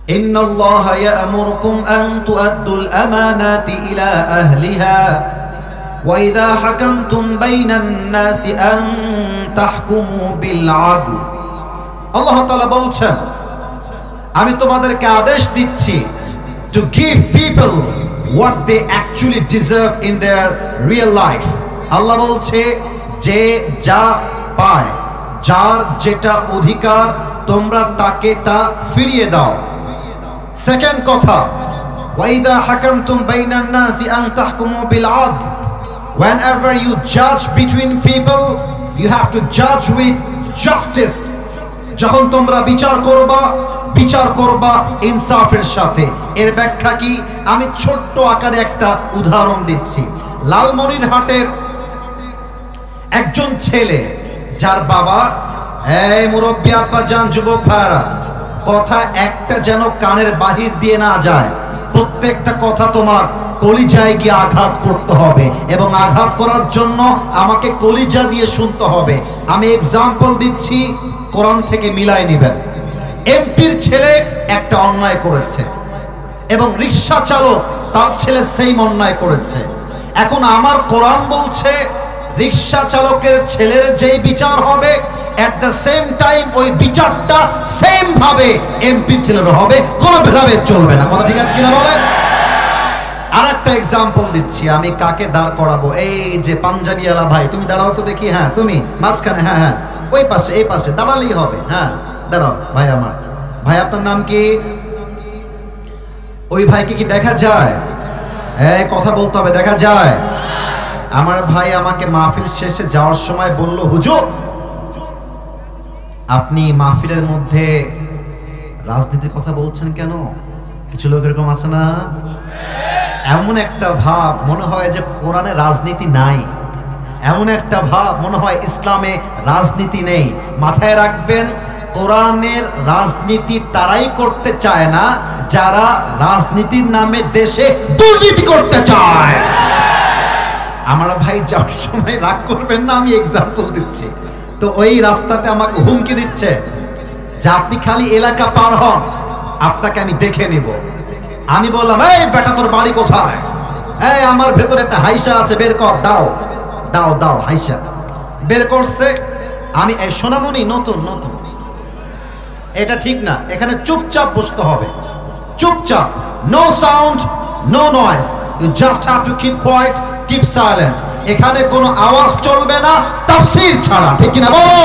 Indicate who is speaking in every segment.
Speaker 1: ইন্নাল্লাহা ইয়া'মুরুকুম আন তু'আদ্দুল আমানাতি ইলা আহলিহা ওয়া ইযা হাকামতুম বাইনান নাসি আন তাহকুমু বিল আদল। আল্লাহ তাআলা বলছেন, আমি তোমাদেরকে আদেশ দিচ্ছি to give people what they actually deserve in their real life. আল্লাহ বলছে যে যা পায়, যার যেটা অধিকার তোমরা তাকে তা ফিরিয়ে দাও। সেকেন্ড কথা, ওয়াইদা হাকামতুম বাইনান নাসি আন তাহকুমু বিল আদল, whenever you judge between people you have to judge with justice. যখন তোমরা বিচার করবা ইনসাফের সাথে। এর ব্যাখ্যা কি? আমি ছোট্ট আকারে একটা উদাহরণ দিচ্ছি। লালমনিরহাটের একজন ছেলে, যার বাবা, এই মুরব্বী আব্বা জান, যুবক ভাইরা, কথা একটা যেন কানের বাহির দিয়ে না যায়। প্রত্যেকটা কথা তোমার কলিজায় গিয়ে আঘাত করতে হবে, এবং আঘাত করার জন্য আমাকে কলিজা দিয়ে শুনতে হবে। আমি এক্সাম্পল দিচ্ছি, কোরআন থেকে মিলাই নেবেন। এমপির ছেলে একটা অন্যায় করেছে এবং রিকশা চালক তার ছেলে সেম অন্যায় করেছে। এখন আমার কোরআন বলছে রিকশা চালকের ছেলের যেই বিচার হবে, এট দ্য সেম টাইম ওই বিচারটা সেম ভাবে এমপির ছেলের হবে, কোনো ভেদাভেদ চলবে না। কথা ঠিক আছে কিনা বলেন? আর একটা এক্সাম্পল দিচ্ছি, আমি কাকে দাঁড় করাবো? এই যে পাঞ্জাবিওয়ালা ভাই, তুমি দাঁড়াও তো দেখি। হ্যাঁ, তুমি মাঝখানে। হ্যাঁ হ্যাঁ, ওই পাশে, এই পাশে দাঁড়ালেই হবে। হ্যাঁ দাঁড়াও ভাই আমার। ভাই আপনার নাম কি? ওই ভাইকে কি দেখা যায়? এই কথা বলতে হবে, দেখা যায়? আমার ভাই আমাকে মাহফিল শেষে যাওয়ার সময় বলল, হুজুর আপনি মাহফিলের মধ্যে রাজনীতির কথা বলছেন কেন? কিছু লোক এরকম আছে না, এমন একটা ভাব মনে হয় যে কোরআনে রাজনীতি নাই, এমন একটা ভাব মনে হয় ইসলামে রাজনীতি নেই। মাথায় রাখবেন, কোরআনের রাজনীতি তারাই করতে চায় না যারা রাজনীতির নামে দেশে দুর্নীতি করতে চায়। আমার ভাই যাওয়ার সময় রাগ করবেন না, আমি এক্সাম্পল দিচ্ছি। তো ওই রাস্তাতে আমাকে হুমকি দিচ্ছে যে আপনি খালি এলাকা পার হন, আপনাকে আমি দেখে নিব। আমি বললাম, এই বেটা তোর বাড়ি কোথায়? এই আমার ভেতরে একটা হাইসা আছে, বের কর, দাও দাও দাও। হাইসা বের করছে। আমি এই সোনামণি নতুন নতুন, এটা ঠিক না, এখানে চুপচাপ বসতে হবে, চুপচাপ, no sound, no noise, you just have to keep quiet, keep silent. এখানে কোনো আওয়াজ চলবে না তাফসীর ছাড়া, ঠিক কিনা বলো?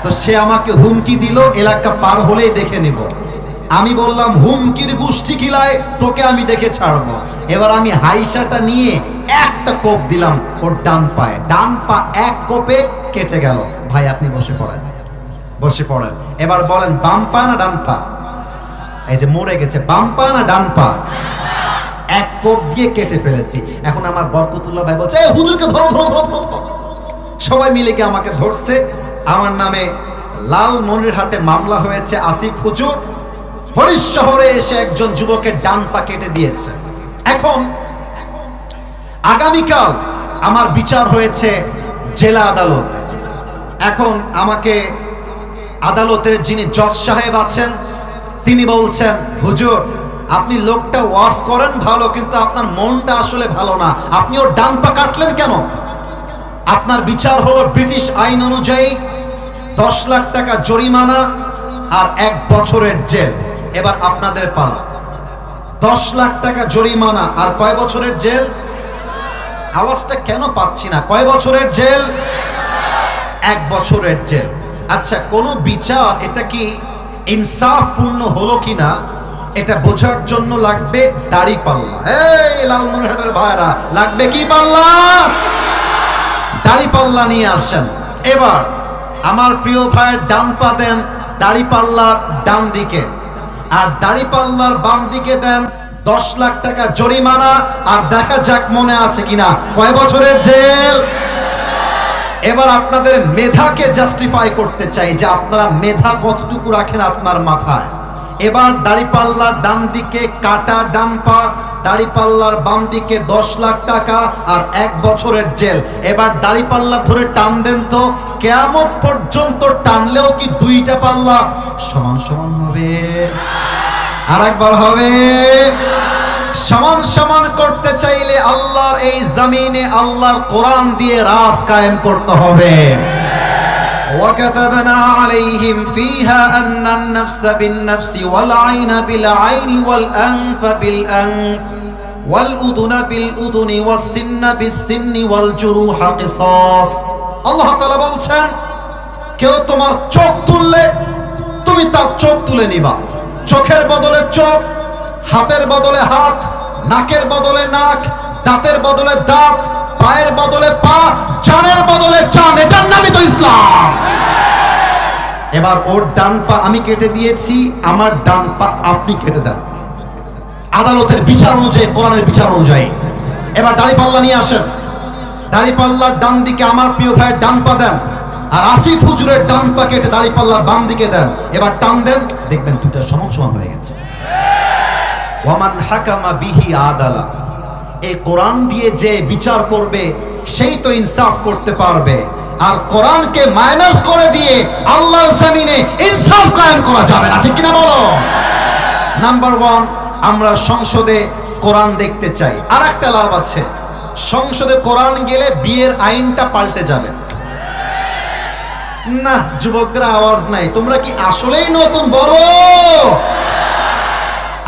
Speaker 1: তো সে আমাকে হুমকি দিল এলাকা পার হলেই দেখে নিব। আমি বললাম, হুমকির গুষ্টি কিলায়, তোকে আমি দেখে ছাড়বো। এবার আমি হাইসাটা নিয়ে একটা কোপ দিলাম ওর ডান পায়ে, ডান পা এক কোপে কেটে গেল। ভাই আপনি বসে পড়েন, বসে পড়েন। এবার বলেন, বাম পা না ডান পা? এই যে মরে গেছে, বাম পা না ডান পা? এক কোপ দিয়ে কেটে ফেলেছি। এখন আমার বরকতুল্লাহ ভাই বলছে, এই হুজুরকে ধরো ধরো ধরো ধরো। সবাই মিলে গিয়ে আমাকে ধরছে। আমার নামে লালমনিরহাটে মামলা হয়েছে। আসিফ হুজুর হরিশ শহরে এসে একজন যুবকের ডান পা কেটে দিয়েছে। এখন আগামীকাল আমার বিচার হয়েছে জেলা আদালত। এখন আমাকে আদালতের যিনি জজ সাহেব আছেন তিনি বলছেন, হুজুর আপনি লোকটা ওয়াজ করেন ভালো, কিন্তু আপনার মনটা আসলে ভালো না, আপনি ওর ডান পা কাটলেন কেন? আপনার বিচার হলো ব্রিটিশ আইন অনুযায়ী 10 লাখ টাকা জরিমানা আর 1 বছরের জেল। এবার আপনাদের পালা। 10 লাখ টাকা জরিমানা আর কয় বছরের জেল? আওয়াজটা কেন পাচ্ছি না? কয় বছরের জেল? 1 বছরের জেল। আচ্ছা, কোন বিচার এটা কি ইনসাফপূর্ণ হলো কিনা এটা বোঝার জন্য লাগবে দাড়ি পাল্লা। এই লালমনিরহাটের ভাইরা, লাগবে কি পাল্লা? দাড়ি পাল্লা নিয়ে আসেন। এবার আমার প্রিয় ভাইয়ের ডান পা দেন দাড়ি পাল্লার ডান দিকে, আর দাড়ি পাল্লার বাম দিকে দেন 10 লাখ টাকা জরিমানা, আর দেখা যাক মনে আছে কিনা কয় বছরের জেল। এবার আপনাদের মেধাকে জাস্টিফাই করতে চাই যে আপনারা মেধা কতটুকু রাখেন আপনার মাথায়। এবার দাড়িপাল্লার ডান দিকে কাটা ডান পা, দাড়িপাল্লার বাম দিকে 10 লাখ টাকা আর 1 বছরের জেল। এবার দাড়িপাল্লা ধরে টান দেন তো, কিয়ামত পর্যন্ত টানলেও কি দুইটা পাল্লা সমান সমান হবে? আরেকবার হবে। সমান সমান করতে চাইলে আল্লাহর এই জমিনে আল্লাহর কোরআন দিয়ে রাজ কায়েম করতে হবে। وكتبنا عليهم فيها أن النفس بالنفس والعين بالعين والأنف بالأنف والأذن بالأذن والسن بالسن والجروح قصاص। আল্লাহ তাআলা বলছেন, কেউ তোমার চোখ তুললে তুমি তার চোখ তুলে নিবা। চোখের বদলে চোখ, হাতের বদলে হাত, নাকের বদলে নাক, দাঁতের বদলে দাঁত, পায়ের বদলে পা, জানের বদলে জান। এটার নামই তো ইসলাম। এবার ওর ডান পা আমি কেটে দিয়েছি, আমার ডান পা আপনি কেটে দেন আদালতের বিচার অনুযায়ী, কোরআনের বিচার অনুযায়ী। এবার দাড়িপাল্লা নিয়ে আসেন, দাড়িপাল্লার ডান দিকে আমার প্রিয় ভাইয়ের ডান পা দেন, আর আসিফ হুজুরের ডান পা কেটে দাড়িপাল্লার বাম দিকে দেন। এবার টান দেন, দেখবেন দুটো সমান সমান হয়ে গেছে। ওয়ামান হাকামা বিহি আদালা। এই কোরআন দিয়ে যে বিচার করবে সেই তো ইনসাফ করতে পারবে। আর কোরআনকে মাইনাস করে দিয়ে আল্লাহর জমিনে ইনসাফ কায়েম করা যাবে না, ঠিক কিনা বলো? নাম্বার 1, আমরা সংসদে কোরআন দেখতে চাই। আর একটা লাভ আছে, সংসদে কোরআন গেলে বিয়ের আইনটা পাল্টে যাবে। না, যুবকদের আওয়াজ নাই, তোমরা কি আসলেই নতুন? বলো।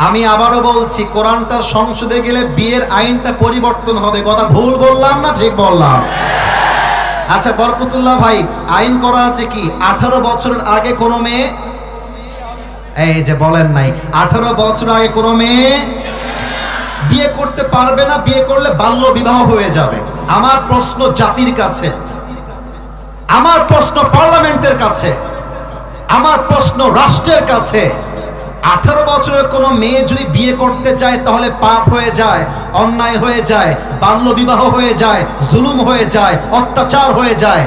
Speaker 1: আমি আবারও বলছি, কোরআনটা সংসদে গেলে বিয়ের আইনটা পরিবর্তন হবে। কথা ভুল বললাম না ঠিক বললাম? আচ্ছা বরকতুল্লাহ ভাই, আইন করা আছে কি 18 বছরের আগে কোনো মেয়ে, এই যে বলেন নাই, 18 বছর আগে কোনো মেয়ে বিয়ে করতে পারবে না। বিয়ে করলে বাল্য বিবাহ হয়ে যাবে। আমার প্রশ্ন জাতির কাছে, আমার প্রশ্ন পার্লামেন্টের কাছে, আমার প্রশ্ন রাষ্ট্রের কাছে, 18 বছরের কোনো মেয়ে যদি বিয়ে করতে চায় তাহলে পাপ হয়ে যায়, অন্যায় হয়ে যায়, বাল্য বিবাহ হয়ে যায়, জুলুম হয়ে যায়, অত্যাচার হয়ে যায়।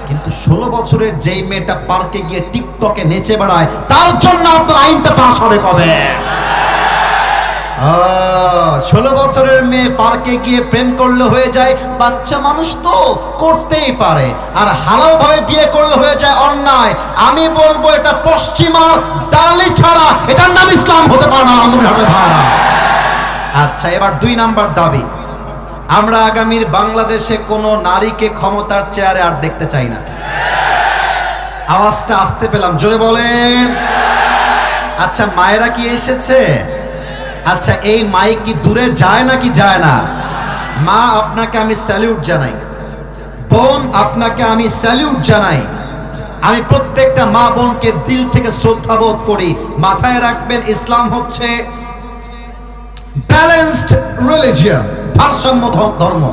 Speaker 1: কিন্তু 16 বছরের যেই মেয়েটা পার্কে গিয়ে টিকটকে নেচে বেড়ায়, তার জন্য আপনার আইনটা পাস হবে কবে? 16 বছরের মেয়ে পার্কে গিয়ে প্রেম করলে হয়ে যায়, বাচ্চা মানুষ তো করতেই পারে। আর হালাল ভাবে বিয়ে করলে হয়ে যায় অন্যায়। আমি বলবো এটা পশ্চিমার দালালি ছাড়া এটার নাম ইসলাম হতে পারে না। আচ্ছা, এবার 2 নাম্বার দাবি, আমরা আগামীর বাংলাদেশে কোনো নারীকে ক্ষমতার চেয়ারে আর দেখতে চাই না। আওয়াজটা আসতে পেলাম, জোরে বলেন। আচ্ছা, মায়েরা কি এসেছে? আচ্ছা, এই মাইক কি দূরে যায় নাকি যায় না? মা, আপনাকে আমি স্যালিউট জানাই। বোন, আপনাকে আমি স্যালিউট জানাই। আমি প্রত্যেকটা মা বোনকে দিল থেকে শ্রদ্ধা বোধ করি। মাথায় রাখবেন, ইসলাম হচ্ছে ব্যালেন্সড রিলিজিয়ন, ভারসাম্য ধর্ম।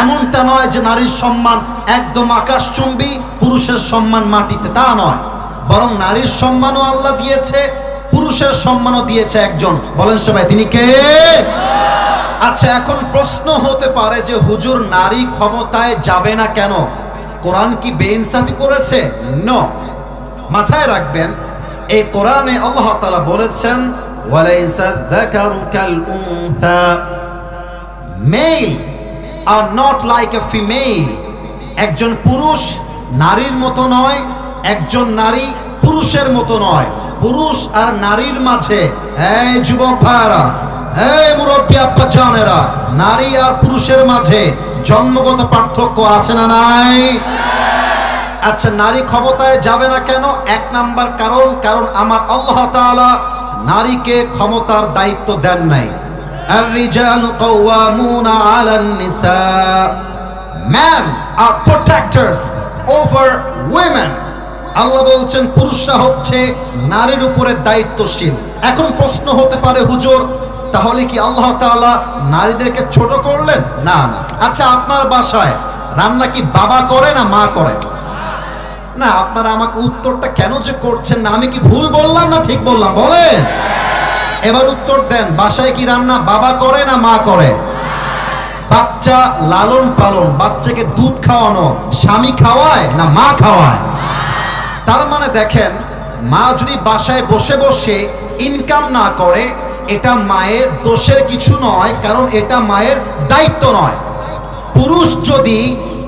Speaker 1: এমনটা নয় যে নারীর সম্মান একদম আকাশচুম্বী, পুরুষের সম্মান মাটিতে, তা নয়। বরং নারীর সম্মানও আল্লাহ দিয়েছে, পুরুষের সম্মানও দিয়েছে একজন। বলেন সবাই, তিনি কে? আচ্ছা, এখন প্রশ্ন হতে পারে যে হুজুর, নারী ক্ষমতায় যাবে না কেন? কোরআন কি বেইনসাফি করেছে? নো। মাথায় রাখবেন, এই কোরআনে আল্লাহ তাআলা বলেছেন, ওয়ালাইসা যাকারু কাল উনসা, male are not like a female. একজন পুরুষ নারীর মতো নয়, একজন নারী পুরুষের মতো নয়। পুরুষ আর নারীর মাঝে, এই যুবক ভাইরা, এই মুরব্বী আব্বা জানেরা, নারী আর পুরুষের মাঝে জন্মগত পার্থক্য আছে না নাই? আচ্ছা, নারী ক্ষমতায় যাবে না কেন? 1 নাম্বার কারণ আমার আল্লাহ তাআলা নারীকে ক্ষমতার দায়িত্ব দেন নাই। আর-রিজালু কাওয়ামুনা আলান নিসা, men are protectors over women। আল্লাহ বলছেন পুরুষরা হচ্ছে নারীর উপরে দায়িত্বশীল। এখন প্রশ্ন হতে পারে, হুজুর, তাহলে কি আল্লাহ তাআলা নারীদেরকে ছোট করলেন? না না। আচ্ছা, আপনার বাসায় রান্না কি বাবা করে না মা করে? না, আপনারা আমাকে উত্তরটা কেন যে করছেন না? আমি কি ভুল বললাম না ঠিক বললাম? বলেন। এবার উত্তর দেন, বাসায় কি রান্না বাবা করে না মা করে? বাচ্চা লালন পালন, বাচ্চাকে দুধ খাওয়ানো স্বামী খাওয়ায় না মা খাওয়ায়? তার মানে দেখেন, মা যদি বাসায় বসে বসে ইনকাম না করে, এটা মায়ের দোষের কিছু নয়, কারণ এটা মায়ের দায়িত্ব নয়। পুরুষ যদি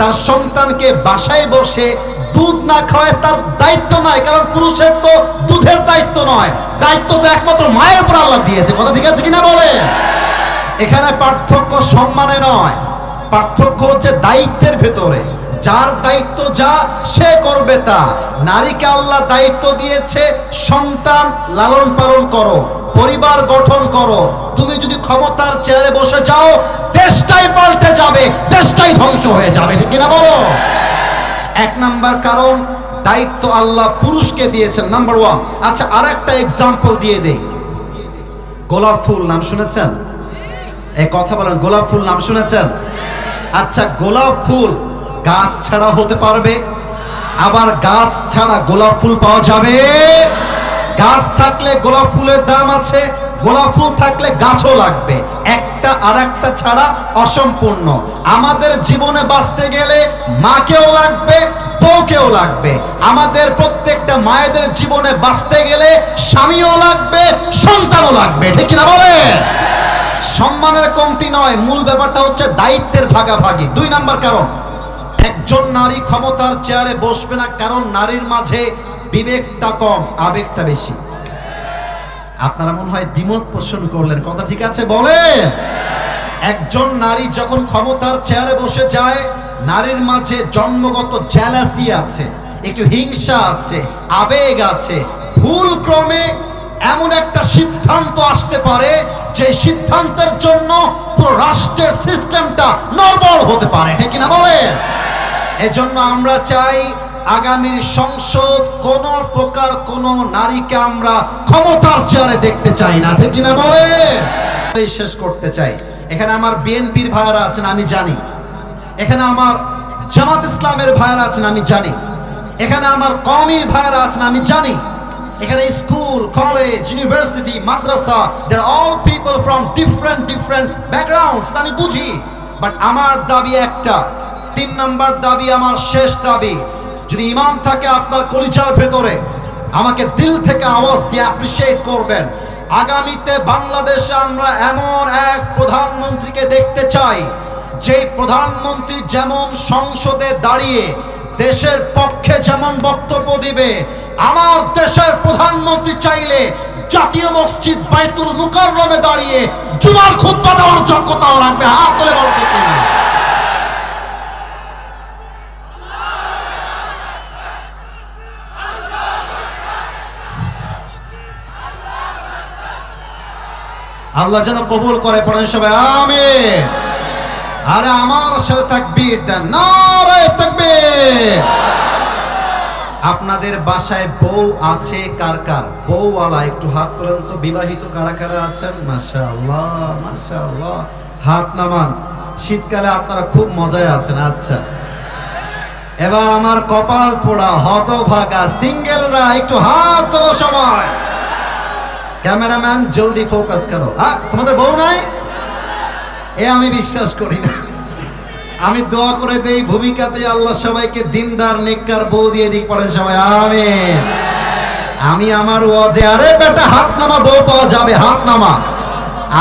Speaker 1: তার সন্তানকে বাসায় বসে দুধ না খাওয়ায় তার দায়িত্ব নয়, কারণ পুরুষের তো দুধের দায়িত্ব নয়, দায়িত্ব তো একমাত্র মায়ের উপর আল্লাহ দিয়েছে। কথা ঠিক আছে কিনা বলে? এখানে পার্থক্য সম্মানে নয়, পার্থক্য হচ্ছে দায়িত্বের ভেতরে। যার দায়িত্ব যা সে করবে তা। নারীকে আল্লাহ দায়িত্ব দিয়েছে সন্তান লালন পালন করো, পরিবার গঠন করো। তুমি যদি ক্ষমতার চেয়ারে বসে যাও, দেশটাই পাল্টে যাবে, দেশটাই ধ্বংস হয়ে যাবে, ঠিক কিনা বলো? এক নাম্বার কারণ, দায়িত্ব আল্লাহ পুরুষকে দিয়েছেন, নাম্বার ওয়ান। আচ্ছা, আরেকটা এক্সাম্পল দিয়ে দেই। গোলাপ ফুল নাম শুনেছেন? এই কথা বলেন, গোলাপ ফুল নাম শুনেছেন? আচ্ছা, গোলাপ ফুল গাছ ছাড়া হতে পারবে? আবার গাছ ছাড়া গোলাপ ফুল পাওয়া যাবে? গাছ থাকলে গোলাপ ফুলের দাম আছে, গোলাপ ফুল থাকলে গাছও লাগবে। একটা আর একটা ছাড়া অসম্পূর্ণ। আমাদের জীবনে বাঁচতে গেলে মাকেও লাগবে, বউকেও লাগবে। আমাদের প্রত্যেকটা মায়েদের জীবনে বাঁচতে গেলে স্বামীও লাগবে, সন্তানও লাগবে, ঠিক কিনা বলেন? সম্মানের কমতি নয়, মূল ব্যাপারটা হচ্ছে দায়িত্বের ভাগাভাগি। দুই নাম্বার কারণ, একজন নারী ক্ষমতার চেয়ারে বসবে না কারণ নারীর মাঝে বিবেকটা কম, আবেগটা বেশি। আপনারা মনে হয় দ্বিমত পোষণ করলেন, কথা ঠিক আছে বলেন? একজন নারী যখন ক্ষমতার চেয়ারে বসে যায়, নারীর মাঝে জন্মগত জেলাসি আছে, একটু হিংসা আছে, আবেগ আছে। ভুল ক্রমে এমন একটা সিদ্ধান্ত আসতে পারে যে সিদ্ধান্তের জন্য পুরো রাষ্ট্রের সিস্টেমটা নড়বড় হতে পারে, ঠিক কিনা বলেন? এজন্য আমরা চাই আগামীর সংসদ কোন প্রকার কোন নারীকে আমরা ক্ষমতার চেয়ারে দেখতে চাই না, ঠিক কিনা বলে? শেষ করতে চাই। এখানে আমার বিএনপির ভাইরা আছেন, আমি জানি। এখানে আমার জামাত ইসলামের ভাইরা আছেন, আমি জানি। এখানে আমার কওমির ভাইরা আছেন, আমি জানি। এখানে school, college, university, Madrasa, they are all people from different backgrounds, আমি বুঝি। বাট আমার দাবি একটা, 3 নাম্বার দাবি, আমার শেষ দাবি, যদি ঈমান থাকে আপনার কলিজার ভেতরে, আমাকে দিল থেকে আওয়াজ দিয়ে অ্যাপ্রিশিয়েট করবেন। আগামীতে বাংলাদেশে আমরা এমন এক প্রধানমন্ত্রীকে দেখতে চাই, যে প্রধানমন্ত্রী যেমন সংসদে দাঁড়িয়ে দেশের পক্ষে যেমন বক্তব্য দিবে, আমার দেশের প্রধানমন্ত্রী চাইলে জাতীয় মসজিদ বাইতুল মুকাররমে দাঁড়িয়ে জুমার খুতবা দেওয়ার যোগ্যতাও রাখবে। হাত তুলে বলতে কিনা? আল্লাহ যেন কবুল করে, পড়েন সবাই আমিন। আরে আমার সাথে তাকবীর দেন, নারে তাকবীর। আপনাদের বাসায় বউ আছে কার কার? বউওয়ালা একটু হাত তোলেন তো। বিবাহিত কারা কারা আছেন? মাশাআল্লাহ, মাশাআল্লাহ, হাত নামান। শীতকালে আপনারা খুব মজায় আছেন। আচ্ছা, এবার আমার কপাল পোড়া হতভাগা সিঙ্গেলরা একটু হাত তোলো সবাই। ক্যামেরাম্যান জলদি ফোকাস করো। তোমাদের বউ নাই? এ আমি বিশ্বাস করি না। আমি দোয়া করে দেই ভূমিকাতে আল্লাহ সবাইকে দিনদার নেককার বউ দিয়ে দিক, পড়েন সবাই আমিন। আমি আমার ওয়াজে, আরে বেটা হাত নামা, বউ পাওয়া যাবে, হাত নামা।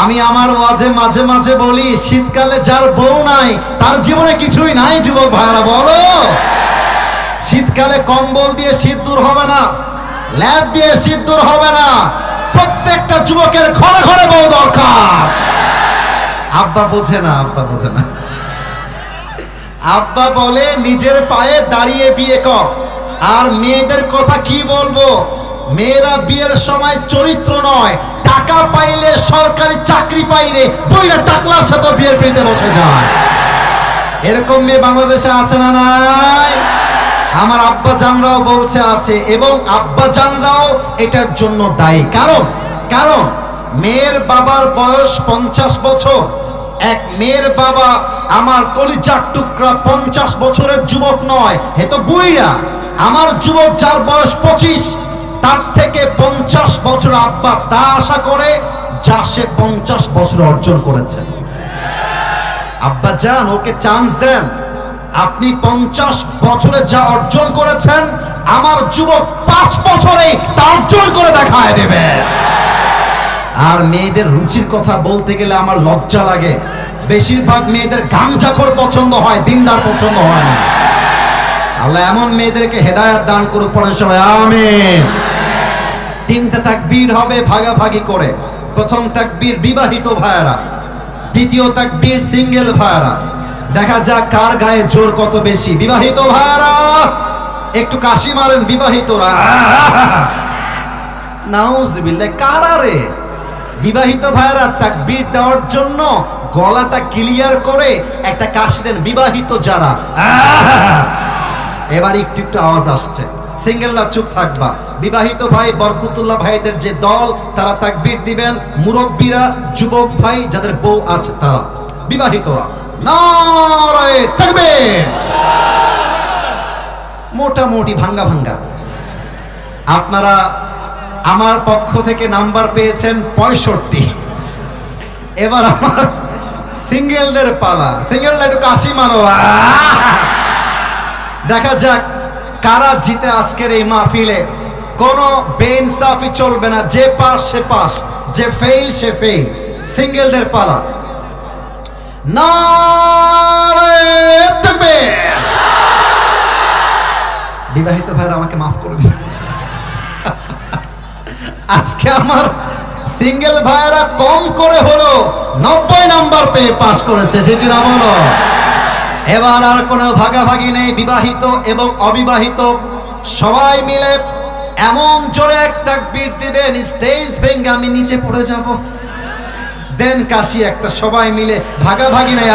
Speaker 1: আমি আমার ওয়াজে মাঝে মাঝে বলি, শীতকালে যার বউ নাই তার জীবনে কিছুই নাই। যুবক ভাইরা বলো, শীতকালে কম্বল দিয়ে শীত দূর হবে না, ল্যাপ দিয়ে শীত দূর হবে না। প্রত্যেকটা যুবকের ঘরে ঘরে বউ দরকার। আব্বা বোঝে না, আব্বা বোঝে না। আব্বা বলে নিজের পায়ে দাঁড়িয়ে বিয়ে কর। আর মেয়েদের কথা কি বলবো? মেয়েরা বিয়ের সময় চরিত্র নয়, টাকা পাইলে, সরকারি চাকরি পাইলে বইরা টাকলার সাথে বিয়ের পিড়িতে বসে যায়। এরকম মেয়ে বাংলাদেশে আছে না নাই? আমার আব্বা জানরাও বলছে আছে, এবং আব্বা জানরাও এটার জন্য দায়ী। কারণ মেয়ের বাবার বয়স 50 বছর। এক মেয়ের বাবা আমার কলিজার টুকরা 50 বছরের যুবক নয়, হে তো বুইড়া। আমার যুবক যার বয়স 25, তার থেকে 50 বছর আব্বা তা আশা করে যা সে 50 বছর অর্জন করেছেন। আব্বা জান, ওকে চান্স দেন। আপনি 50 বছরে যা অর্জন করেছেন, আমার যুবক 5 বছরেই তা অর্জন করে দেখায় দেবে। আর মেয়েদের রুচির কথা বলতে গেলে আমার লজ্জা লাগে। বেশিরভাগ মেয়েদের গাঞ্জাখোর পছন্দ হয়, দিনদার পছন্দ হয় না। আল্লাহ এমন মেয়েদেরকে হেদায়েত দান করুক, পড়েন সবাই আমিন। তিনটা তাকবীর হবে ভাগাভাগি করে। প্রথম তাকবীর বিবাহিত ভাইয়েরা, দ্বিতীয় তাকবীর সিঙ্গেল ভাইয়েরা। দেখা যাক কার গায়ে জোর কত বেশি। বিবাহিত ভাইয়েরা একটু কাশি মারেন, বিবাহিতরা। নাউজুবিল্লাহ, কারা রে? বিবাহিত ভাইয়েরা তাকবীর দেওয়ার জন্য গলাটা ক্লিয়ার করে একটা কাশি দেন। বিবাহিত যারা, এবার একটু একটু আওয়াজ আসছে। সিঙ্গেলরা চুপ থাকবা। বিবাহিত ভাই বরকতুল্লাহ ভাইদের যে দল, তারা তাকবীর দিবেন। মুরব্বীরা, যুবক ভাই যাদের বউ আছে তারা, বিবাহিতরা নারায়ে তাকবীর। মোটামুটি ভাঙ্গা ভাঙ্গা। আপনারা আমার পক্ষ থেকে নাম্বার পেয়েছেন 65। এবার আমার সিঙ্গেলদের পালা। সিঙ্গেলরা একটু কাশি মারো। দেখা যাক কারা জিতে আজকের এই মাহফিলে। কোনো বেইনসাফি চলবে না, যে পাস সে পাস, যে ফেল সে ফেল। সিঙ্গেলদের পালা। নারায়ে তাকবীর। বিবাহিত ভাইরা আমাকে মাফ করে দিন, আজকে আমার সিঙ্গেল ভাইরা কম করে হলো 90 নাম্বার পেয়ে পাস করেছে, ঠিক না বলো? এবার আর কোনো ভাগাভাগি নেই। বিবাহিত এবং অবিবাহিত সবাই মিলে এমন জোরে এক তাকবীর দিবেন, স্টেজ ভেঙে আমি নিচে পড়ে যাব। দেন কাশি একটা, সবাই মিলে, ভাগাভাগি নেই।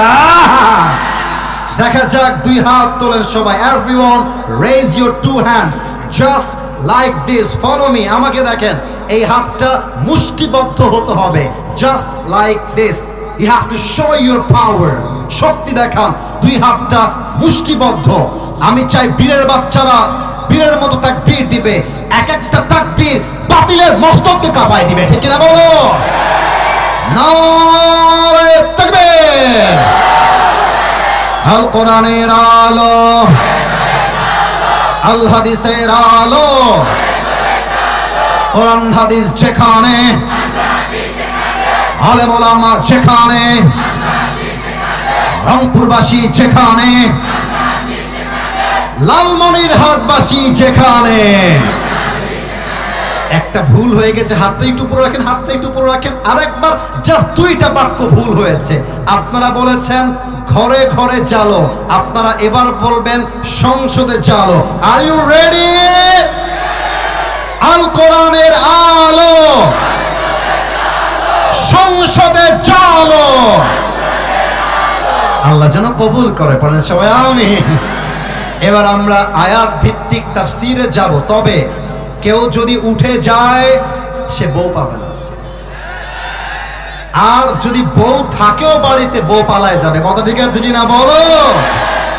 Speaker 1: দেখা যাক, দুই হাত তোলেন সবাই। Everyone raise your two hands just like this, follow me. আমাকে দেখেন, এই হাতটা মুষ্টিবদ্ধ হতে হবে, just like this. You have to show your power. শক্তি দেখান, দুই হাতটা মুষ্টিবদ্ধ। আমি চাই বীরের বাচ্চারা বীরের মতো তাকবীর দিবে। এক একটা তাকবীর বাতিলের মস্তককে কাঁপায় দিবে, ঠিক না বলো? নারায়ে তাকবীর। আল কোরআনের আলো, আল হাদিসের আলো। কোরআন হাদিস যেখানে, আলেম ওলামা যেখানে, রংপুরবাসী যেখানে, লালমনিরহাটবাসী যেখানে। একটা ভুল হয়ে গেছে, হাতটা একটু উপরে রাখেন, হাতটা একটু উপরে রাখেন। আরেকবার জাস্ট দুইটা বাক্য ভুল হয়েছে। আপনারা বলেছেন ঘরে ঘরে জালো, আপনারা এবার বলবেন সংসদে জালো। Are you ready? আল কোরআনের আলো, সংসদে জালো। আল্লাহ যেন কবুল করে, পড়েন সবাই আমিন। এবার আমরা আয়াত ভিত্তিক তাফসীরে যাব। তবে কেউ যদি উঠে যায় সে বউ পাবে না, আর যদি বউ থাকেও বাড়িতে বউ পালায় যাবে। কথা ঠিক আছে কিনা বলো?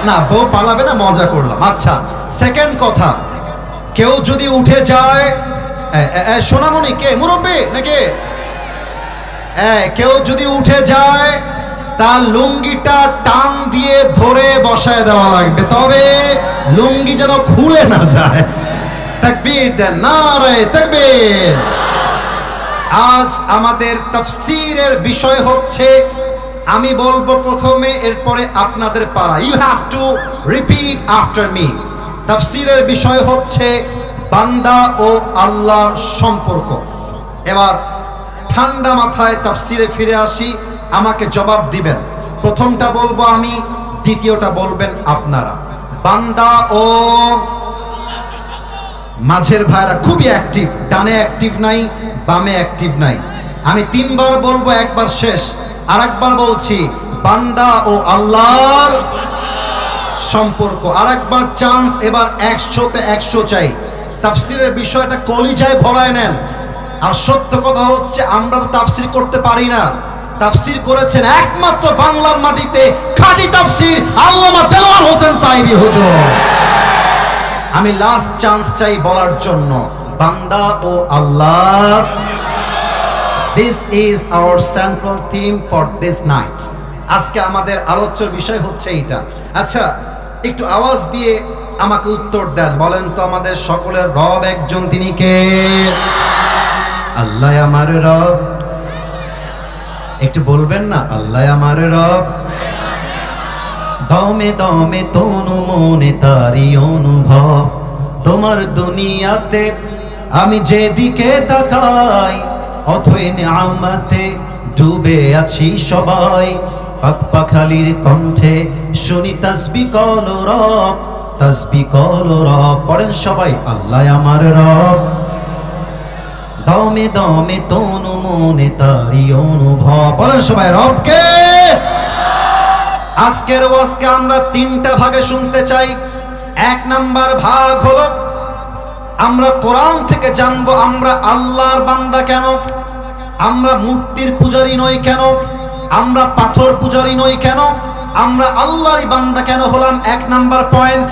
Speaker 1: না, বউ পালাবে না, মজা করলাম। আচ্ছা, সেকেন্ড কথা, কেউ যদি উঠে যায়, সোনামণি কে, মুরব্বী নাকি? কেউ যদি উঠে যায় তার লুঙ্গিটা টান দিয়ে ধরে বসায় দেওয়া লাগবে, তবে লুঙ্গি যেন খুলে না যায়। তাকবীর দেন, নারায়ে তাকবীর। আজ আমাদের তাফসীরের বিষয় হচ্ছে, আমি বলবো প্রথমে, এরপরে আপনাদের পালা। You have to repeat after me. তাফসীরের বিষয় হচ্ছে বান্দা ও আল্লাহর সম্পর্ক। এবার ঠান্ডা মাথায় তাফসীরে ফিরে আসি, আমাকে জবাব দিবেন। প্রথমটা বলবো আমি, দ্বিতীয়টা বলবেন আপনারা। বান্দা ও মাঝের ভাইরা খুবই অ্যাক্টিভ, ডানে অ্যাক্টিভ নাই, বামে অ্যাক্টিভ নাই। আমি তিনবার বলবো, একবার শেষ। আর একবার বলছি, বান্দা ও আল্লাহর সম্পর্ক। আর একবার চান্স, এবার 100তে 100 চাই। তাফসীরের বিষয়টা কলিজায় ভরায় নেন। আর সত্য কথা হচ্ছে, আমরা তো তাফসীর করতে পারি না। তাফসীর করেছেন একমাত্র বাংলার মাটিতে খাঁটি তাফসীর আল্লামা দেলোয়ার হোসেন সাঈদী হুজুর। আমি লাস্ট চান্স চাই বলার জন্য, বান্দা ও আল্লাহ। This is our central theme for this night. আজকে আমাদের আলোচ্য বিষয় হচ্ছে এইটা। আচ্ছা, একটু আওয়াজ দিয়ে আমাকে উত্তর দেন, বলেন তো আমাদের সকলের রব একজন, তিনি কে? আল্লাহ আমার রব। একটু বলবেন না, আল্লাহ আমার রব। দমে দমে তনু মনে তারি অনুভব, তোমার দুনিয়াতে আমি যেদিকে তাকাই অথই নিয়ামতে ডুবে আছি সবাই। পাক পাখালির কণ্ঠে শুনি তাসবিহ কল রব, তাসবিহ কল রব। পড়েন সবাই, আল্লাহ আমার রব। দমে দমে তনু মনে তারি অনুভব। বলেন সবাই, রবকে। আজকের ওয়াজকে আমরা তিনটা ভাগে শুনতে চাই। এক নাম্বার ভাগ হলো আমরা কোরআন থেকে জানবো আমরা আল্লাহর বান্দা কেন, আমরা মূর্তির পূজারী নই কেন, আমরা পাথর পূজারী নই কেন, আমরা আল্লাহরই বান্দা কেন হলাম। এক নাম্বার পয়েন্ট।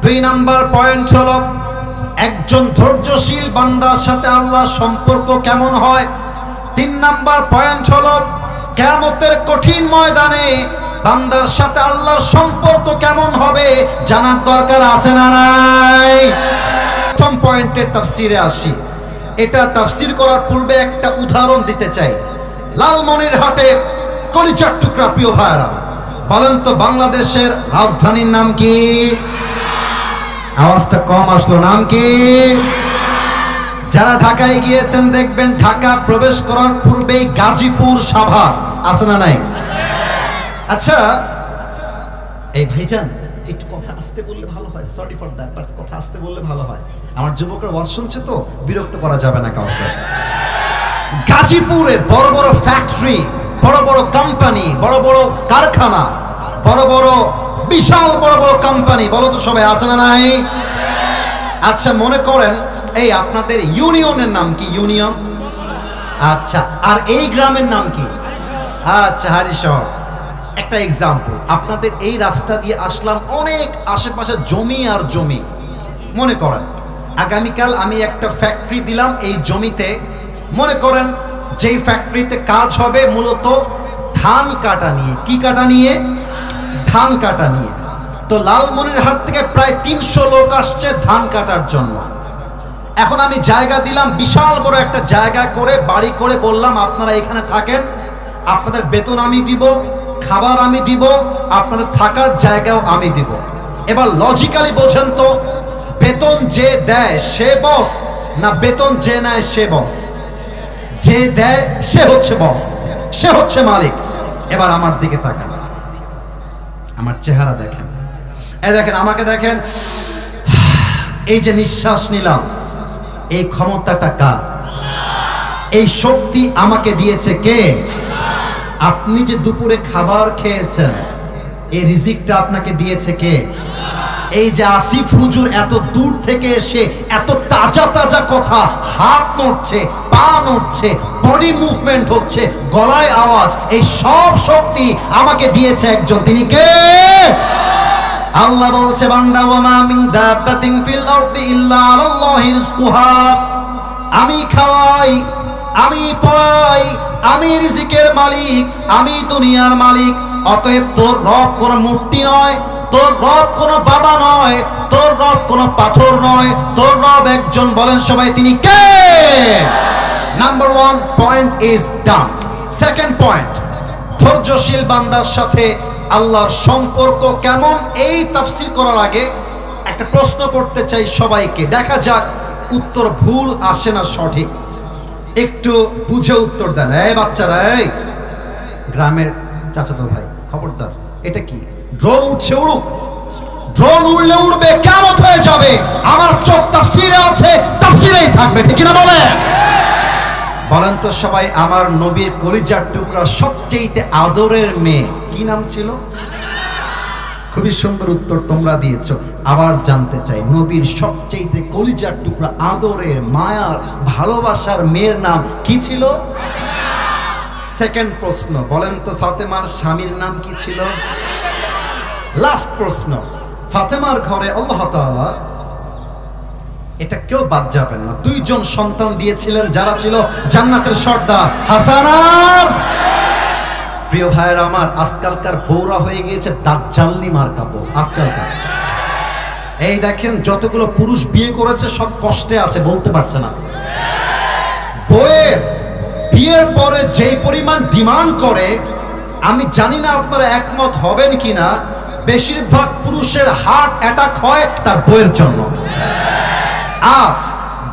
Speaker 1: দুই নাম্বার পয়েন্ট হলো একজন ধৈর্যশীল বান্দার সাথে আল্লাহর সম্পর্ক কেমন হয়। তিন নাম্বার পয়েন্ট হলো কিয়ামতের কঠিন ময়দানে বান্দার সাথে আল্লাহর সম্পর্ক কেমন হবে জানার দরকার আছে না নাই? প্রথম পয়েন্টের তাফসিরে আসি। এটা তাফসির করার পূর্বে একটা উদাহরণ দিতে চাই। লালমনিরহাটের কলিজার টুকরা প্রিয় ভাইরা, বলেন তো বাংলাদেশের রাজধানীর নাম কি? আওয়াজটা কম আসলো, নাম কি? যারা ঢাকায় গিয়েছেন দেখবেন ঢাকা প্রবেশ করার পূর্বেই গাজীপুর সাভার আছে না নাই? আচ্ছা এই ভাইজান একটু কথা আস্তে বললে ভালো হয়। সরি ফর দ্যাট, বাট কথা আস্তে বললে ভালো হয়। আমার যুবকরা ওয়াজ শুনছে তো, বিরক্ত করা যাবে না কাউকে। গাজীপুরে বড় বড় ফ্যাক্টরি, বড় বড় কোম্পানি, বড় বড় কারখানা, বড় বড় বিশাল বড় বড় কোম্পানি, বলো তো সবাই আছে না নাই? আচ্ছা মনে করেন এই আপনাদের ইউনিয়নের নাম কি? ইউনিয়ন। আচ্ছা, আর এই গ্রামের নাম কি? আচ্ছা, হারিশহর। একটা এক্সাম্পল, আপনাদের এই রাস্তা দিয়ে আসলাম, অনেক আশেপাশে জমি আর জমি। মনে করেন আগামীকাল আমি একটা ফ্যাক্টরি দিলাম এই জমিতে। মনে করেন যেই ফ্যাক্টরিতে কাজ হবে মূলত ধান কাটা নিয়ে। কি কাটা নিয়ে? ধান কাটা নিয়ে। তো লালমনিরহাট থেকে প্রায় 300 লোক আসছে ধান কাটার জন্য। এখন আমি জায়গা দিলাম, বিশাল বড় একটা জায়গা করে বাড়ি করে বললাম আপনারা এখানে থাকেন, আপনাদের বেতন আমি দিব, খাবার আমি দিব, আপনাদের থাকার জায়গাও আমি দিব। এবার লজিক্যালি বোঝেন তো, বেতন যে দেয় সে বস না বেতন যে নেয় সে বস? যে দেয় সে হচ্ছে বস, সে হচ্ছে মালিক। এবার আমার দিকে তাকান, আমার চেহারা দেখেন, এই দেখেন, আমাকে দেখেন। এই যে নিঃশ্বাস নিলাম, এই ক্ষমতাটা কার? এই শক্তি আমাকে দিয়েছে কে? আপনি যে দুপুরে খাবার খেয়েছেন এই রিজিকটা আপনাকে দিয়েছে কে? এই যে আসিফ হুজুর এত দূর থেকে এসে এত তাজা তাজা কথা, হাত নড়ছে, পা নড়ছে, বডি মুভমেন্ট হচ্ছে, গলায় আওয়াজ, এই সব শক্তি আমাকে দিয়েছে একজন, তিনি কে? আল্লাহ বলছে বান্দা, ওয়া মা মিন দাব্বাতিন ফিল আরদি ইল্লা আলাল্লাহি রিজকুহা। আমি খাওয়াই, আমি পড়াই, আমি রিজিকের মালিক, আমি দুনিয়ার মালিক। অতএব তোর রব কোনো মূর্তি নয়, তোর রব কোনো বাবা নয়, তোর রব কোনো পাথর নয়, তোর রব একজন। বলেন সবাই, তিনি কে? Number 1 point is done. Second point, ধৈর্যশীল বান্দার সাথে আল্লাহর সম্পর্ক কেমন, এই তাফসীর করার আগে একটা প্রশ্ন করতে চাই সবাইকে, দেখা যাক উত্তর ভুল আসে না সঠিক। একটু বুঝে উত্তর দেন। এই বাচ্চারা, এই গ্রামের চাচাতো ভাই, খবরদার, এটা কি? ড্রোন উঠছে, উড়ুক। ড্রোন উড়লে উড়বে, কিয়ামত হয়ে যাবে। আমার চোখ তাফসীরে আছে, তাফসীরেই থাকবে, ঠিক না? বলেন তো সবাই, আমার নবীর কলিজার টুকরা সবচেয়ে আদরের মেয়ে কি নাম ছিল? খুবই সুন্দর উত্তর তোমরা দিয়েছো। আবার জানতে চাই, নবীর সবচেয়ে কলিজার টুকরা আদরের, মায়ার, ভালোবাসার মেয়ের নাম কি ছিল? সেকেন্ড প্রশ্ন, বলেন তো ফাতেমার স্বামীর নাম কি ছিল? লাস্ট প্রশ্ন, ফাতেমার ঘরে আল্লাহ তাআলা, এটা কেউ বাদ যাবেন না, 2 জন সন্তান দিয়েছিলেন যারা ছিল জান্নাতের সর্দার, হাসান আর। প্রিয় ভাইয়েরা আমার, আজকালকার বউরা হয়ে গিয়েছে দাজ্জালনি মার্কা বউ। আজকালকার এই দেখেন যতগুলো পুরুষ বিয়ে করেছে সব কষ্টে আছে, বলতে পারছে না। বউয়ের বিয়ের বিয়ের পরে যেই পরিমাণ ডিমান্ড করে, আমি জানি না আপনারা একমত হবেন কিনা, বেশিরভাগ পুরুষের হার্ট অ্যাটাক হয় তার বইয়ের জন্য। আর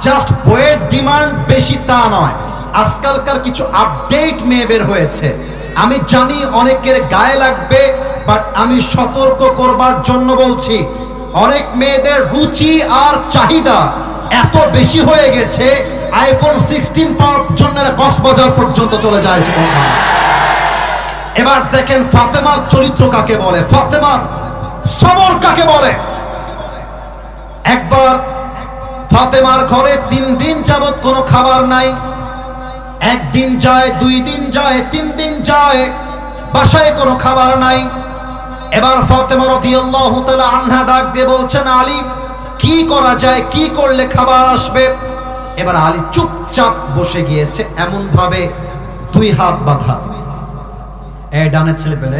Speaker 1: জাস্ট বইয়ের ডিমান্ড বেশি তা নয়, আজকালকার কিছু আপডেট মেয়ে বের হয়েছে। আমি জানি অনেকের গায়ে লাগবে, বাট আমি সতর্ক করবার জন্য বলছি, অনেক মেয়েদের রুচি আর চাহিদা এত বেশি হয়ে গেছে, আইফোন 16 পাওয়ার জন্য কক্সবাজার পর্যন্ত চলে যায়। এবার দেখেন ফাতেমার চরিত্র কাকে বলে, ফাতেমার সবর কাকে বলে। একবার ফাতেমার ঘরে 3 দিন যাবত কোনো খাবার নাই। একদিন যায়, 2 দিন যায়, 3 দিন যায়, বাসায় কোনো খাবার নাই। এবার ফাতেমা রাদিয়াল্লাহু তাআলা আনহা ডাক দিয়ে বলছেন, আলী কি করা যায়, কি করলে খাবার আসবে? এবার আলী চুপচাপ বসে গিয়েছে, এমন ভাবে 2 হাত বাঁধা। এই ডানের ছেলে পেলে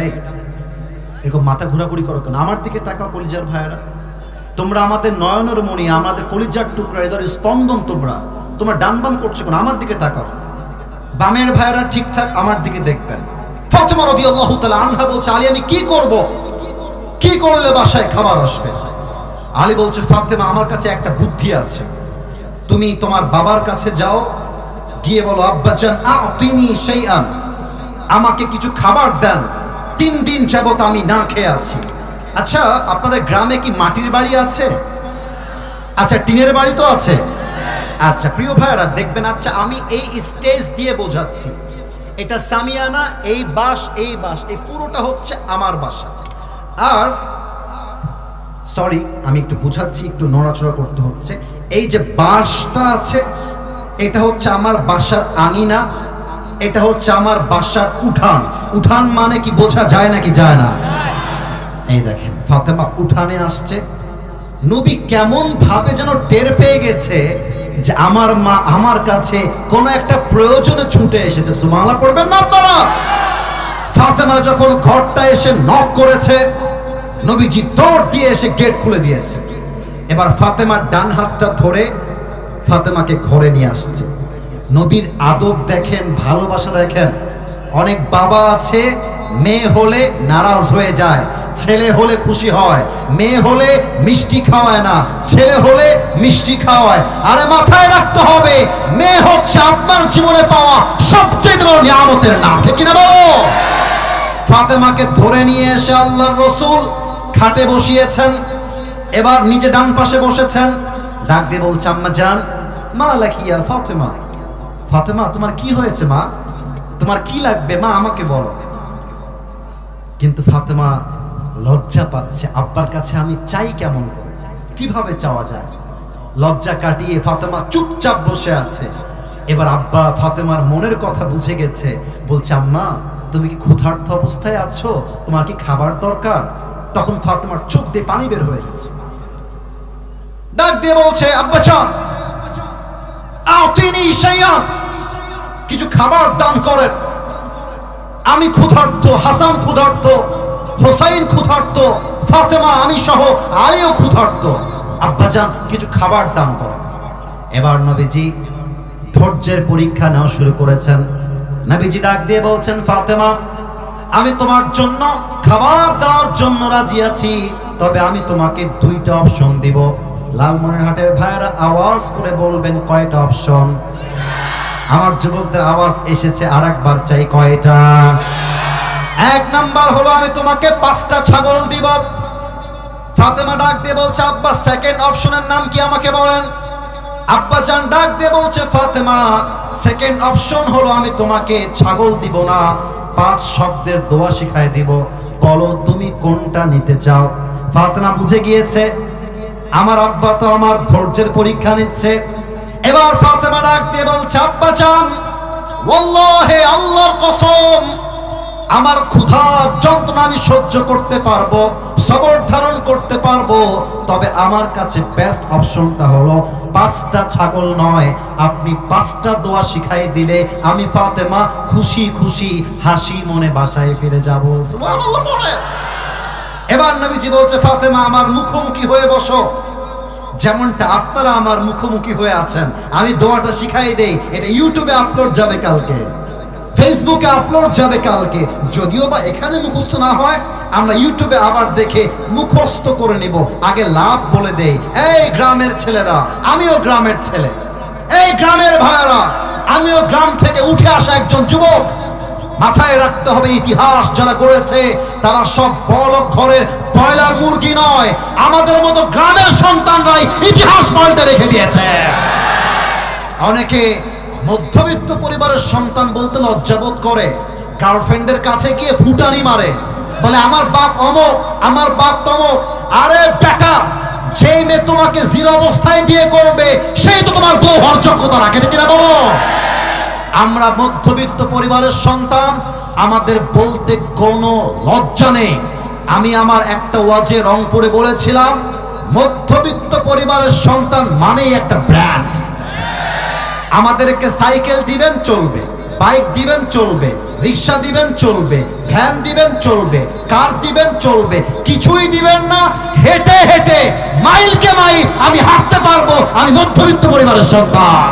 Speaker 1: এরকম মাথা ঘোরাঘুরি করো কেন? আমার দিকে তাকাও কলিজার ভাইয়েরা, তোমরা আমাদের নয়নের মণি, আমাদের কলিজার টুকরা, এদের স্পন্দন। তোমরা ডান বাম করছো কেন? আমার দিকে তাকাও। বামের ভাইয়েরা ঠিকঠাক আমার দিকে দেখবেন। ফাতেমা রাদিয়াল্লাহু তাআলা আনহা বলছে, আলী আমি কি করব, কি করলে বাসায় খাবার আসবে? আলী বলছে, ফাতেমা আমার কাছে একটা বুদ্ধি আছে। তুমি তোমার বাবার কাছে যাও, গিয়ে বলো, আব্বাজান আতিনি শাইআন, আমাকে কিছু খাবার দেন, 3 দিন যাবত আমি না খেয়ে আছি। আচ্ছা, আপনাদের গ্রামে কি মাটির বাড়ি আছে? আচ্ছা, টিনের বাড়ি তো আছে। আচ্ছা প্রিয় ভাইরা দেখবেন, আচ্ছা আমি এই স্টেজ দিয়ে বোঝাচ্ছি, এটা সামিয়ানা, এই বাস এই পুরোটা হচ্ছে আমার বাসা। আর সরি আমি একটু বোঝাচ্ছি, একটু নড়াচড়া করতে হচ্ছে। এই যে বাসটা আছে, এটা হচ্ছে আমার বাসার আঙিনা, এটা হচ্ছে আমার বাসার উঠান। উঠান মানে কি বোঝা যায় নাকি যায় না? এই দেখেন ফাতেমা উঠানে আসছে। নবী কেমন ভাবে যেন টের পেয়ে গেছে যে আমার মা আমার কাছে কোন একটা প্রয়োজনে ছুটে এসেছে। সুবহানাল্লাহ পড়বেন না আপনারা? ফাতেমা যখন ঘরটা এসে নক করেছে, নবীজি দৌড় দিয়ে এসে গেট খুলে দিয়েছে। এবার ফাতেমার ডান হাতটা ধরে ফাতেমাকে ঘরে নিয়ে আসছে। নবীর আদব দেখেন, ভালোবাসা দেখেন। অনেক বাবা আছে মেয়ে হলে নারাজ হয়ে যায়, ছেলে হলে খুশি হয়। মেয়ে হলে মিষ্টি খাওয়ায় না, ছেলে হলে মিষ্টি খাওয়ায়। আরে মাথায় রাখতে হবে, মেয়ে হচ্ছে আপনার জীবনে পাওয়া সবচেয়ে বড় নিয়ামতের নাম, ঠিক কিনা বলো? ফাতেমাকে ধরে নিয়ে এসে আল্লাহর রাসূল খাটে বসিয়েছেন। এবার নিজে ডান পাশে বসেছেন। ডাক দিয়ে বলছে, আম্মা জান মা লাকিয়া ফাতেমা, ফাতেমা তোমার কি হয়েছে মা, তোমার কি লাগবে মা আমাকে বলো। কিন্তু ফাতেমা লজ্জা পাচ্ছে, আব্বার কাছে আমি চাই কেমন করে, কিভাবে চাওয়া যায়? লজ্জা কাটিয়ে ফাতেমা চুপচাপ বসে আছে। এবার আব্বা ফাতেমার মনের কথা বুঝে গেছে, বলছে আম্মা তুমি কি ক্ষুধার্ত অবস্থায় আছো, তোমার কি খাবার দরকার? তখন ফাতেমার চোখ দিয়ে পানি বের হয়ে গেছে। ডাক দিয়ে বলছে, আব্বা জান আতিনি শাইআন, কিছু খাবার দান করেন, আমি ক্ষুধার্ত, হাসান ক্ষুধার্ত, হোসাইন ক্ষুধার্ত, ফাতেমা আমি সহ আলীও ক্ষুধার্ত, আব্বাজান কিছু খাবার দান করেন। এবার নবীজি ধৈর্যের পরীক্ষা নেওয়া শুরু করেছেন। নবীজি ডাক দিয়ে বলছেন, ফাতেমা আমি তোমার জন্য খাবার দেওয়ার জন্য রাজি আছি, তবে আমি তোমাকে 2টা অপশন দিব। লালমনিরহাটের ভাইরা আওয়াজ করে বলবেন কয়টা অপশন? আমার যুবকদের আওয়াজ এসেছে, আরেকবার চাই, কয়টা? 1 নাম্বার হলো আমি তোমাকে 5টা ছাগল দিব। ফাতেমা ডাক দিয়ে বলছে, আব্বা সেকেন্ড অপশনের নাম কি আমাকে বলেন? আব্বা জান ডাক দিয়ে বলছে, ফাতেমা সেকেন্ড অপশন হলো আমি তোমাকে ছাগল দিব না, 5 শব্দের দোয়া শিখায় দিব, বলো তুমি কোনটা নিতে চাও? ফাতেমা বুঝে গিয়েছে আমার আব্বা তো আমার ধৈর্যের পরীক্ষা নিচ্ছে। এবার ফাতেমা ডাক দিয়ে বলছে, আব্বা জান ওয়াল্লাহি আল্লাহর কসম, আমার ক্ষুধার যন্ত্রণা আমি সহ্য করতে পারবো, সবর ধারণ করতে পারবো, তবে আমার কাছে বেস্ট অপশনটা হলো 5টা ছাগল নয়, আপনি 5টা দোয়া শিখাই দিলে আমি ফাতেমা খুশি খুশি হাসি মনে বাসায় ফিরে যাব। সুবহানাল্লাহ বলে। এবার নবীজি বলছে, ফাতেমা আমার মুখোমুখি হয়ে বসো, যেমনটা আপনারা আমার মুখোমুখি হয়ে আছেন। আমি দোয়াটা শিখাই দেই, এটা ইউটিউবে আপলোড যাবে কালকে। ফেসবুকে আপলোড যাবে কালকে, যদিও বা এখানে মুখস্থ না হয় আমরা ইউটিউবে আবার দেখে মুখস্থ করে নিব। আগে লাভ বলে দেই, এই গ্রামের ছেলেরা, আমিও গ্রামের ছেলে, এই গ্রামের ভাইয়েরা, আমিও গ্রাম থেকে উঠে আসা একজন যুবক। মাথায় রাখতে হবে, ইতিহাস যারা গড়েছে তারা সব বড়লোক ঘরের ব্রয়লার মুরগি নয়, আমাদের মতো গ্রামের সন্তানরাই ইতিহাস পাল্টে রেখে দিয়েছে। অনেকে মধ্যবিত্ত পরিবারের সন্তান বলতে লজ্জাবোধ করে, গার্লফ্রেন্ডের কাছে গিয়ে ফুটানি মারে, বলে আমার বাপ অমুক, আমার বাপ তমুক। আরে বেটা, যেই মেয়ে তোমাকে জিরো অবস্থায় বিয়ে করবে সেই তো তোমার বউ হওয়ার যোগ্যতা রাখে, কিনা বলো? আমরা মধ্যবিত্ত পরিবারের সন্তান, আমাদের বলতে কোনো লজ্জা নেই। আমি আমার একটা ওয়াজে রংপুরে বলেছিলাম, মধ্যবিত্ত পরিবারের সন্তান মানেই একটা ব্র্যান্ড। আমাদেরকে সাইকেল দিবেন চলবে, বাইক দিবেন চলবে, রিক্সা দিবেন চলবে, ভ্যান দিবেন চলবে, কার দিবেন চলবে, কিছুই দিবেন না, হেঁটে হেঁটে মাইলকে মাইল আমি হাঁটতে পারবো, আমি মধ্যবিত্ত পরিবারের সন্তান।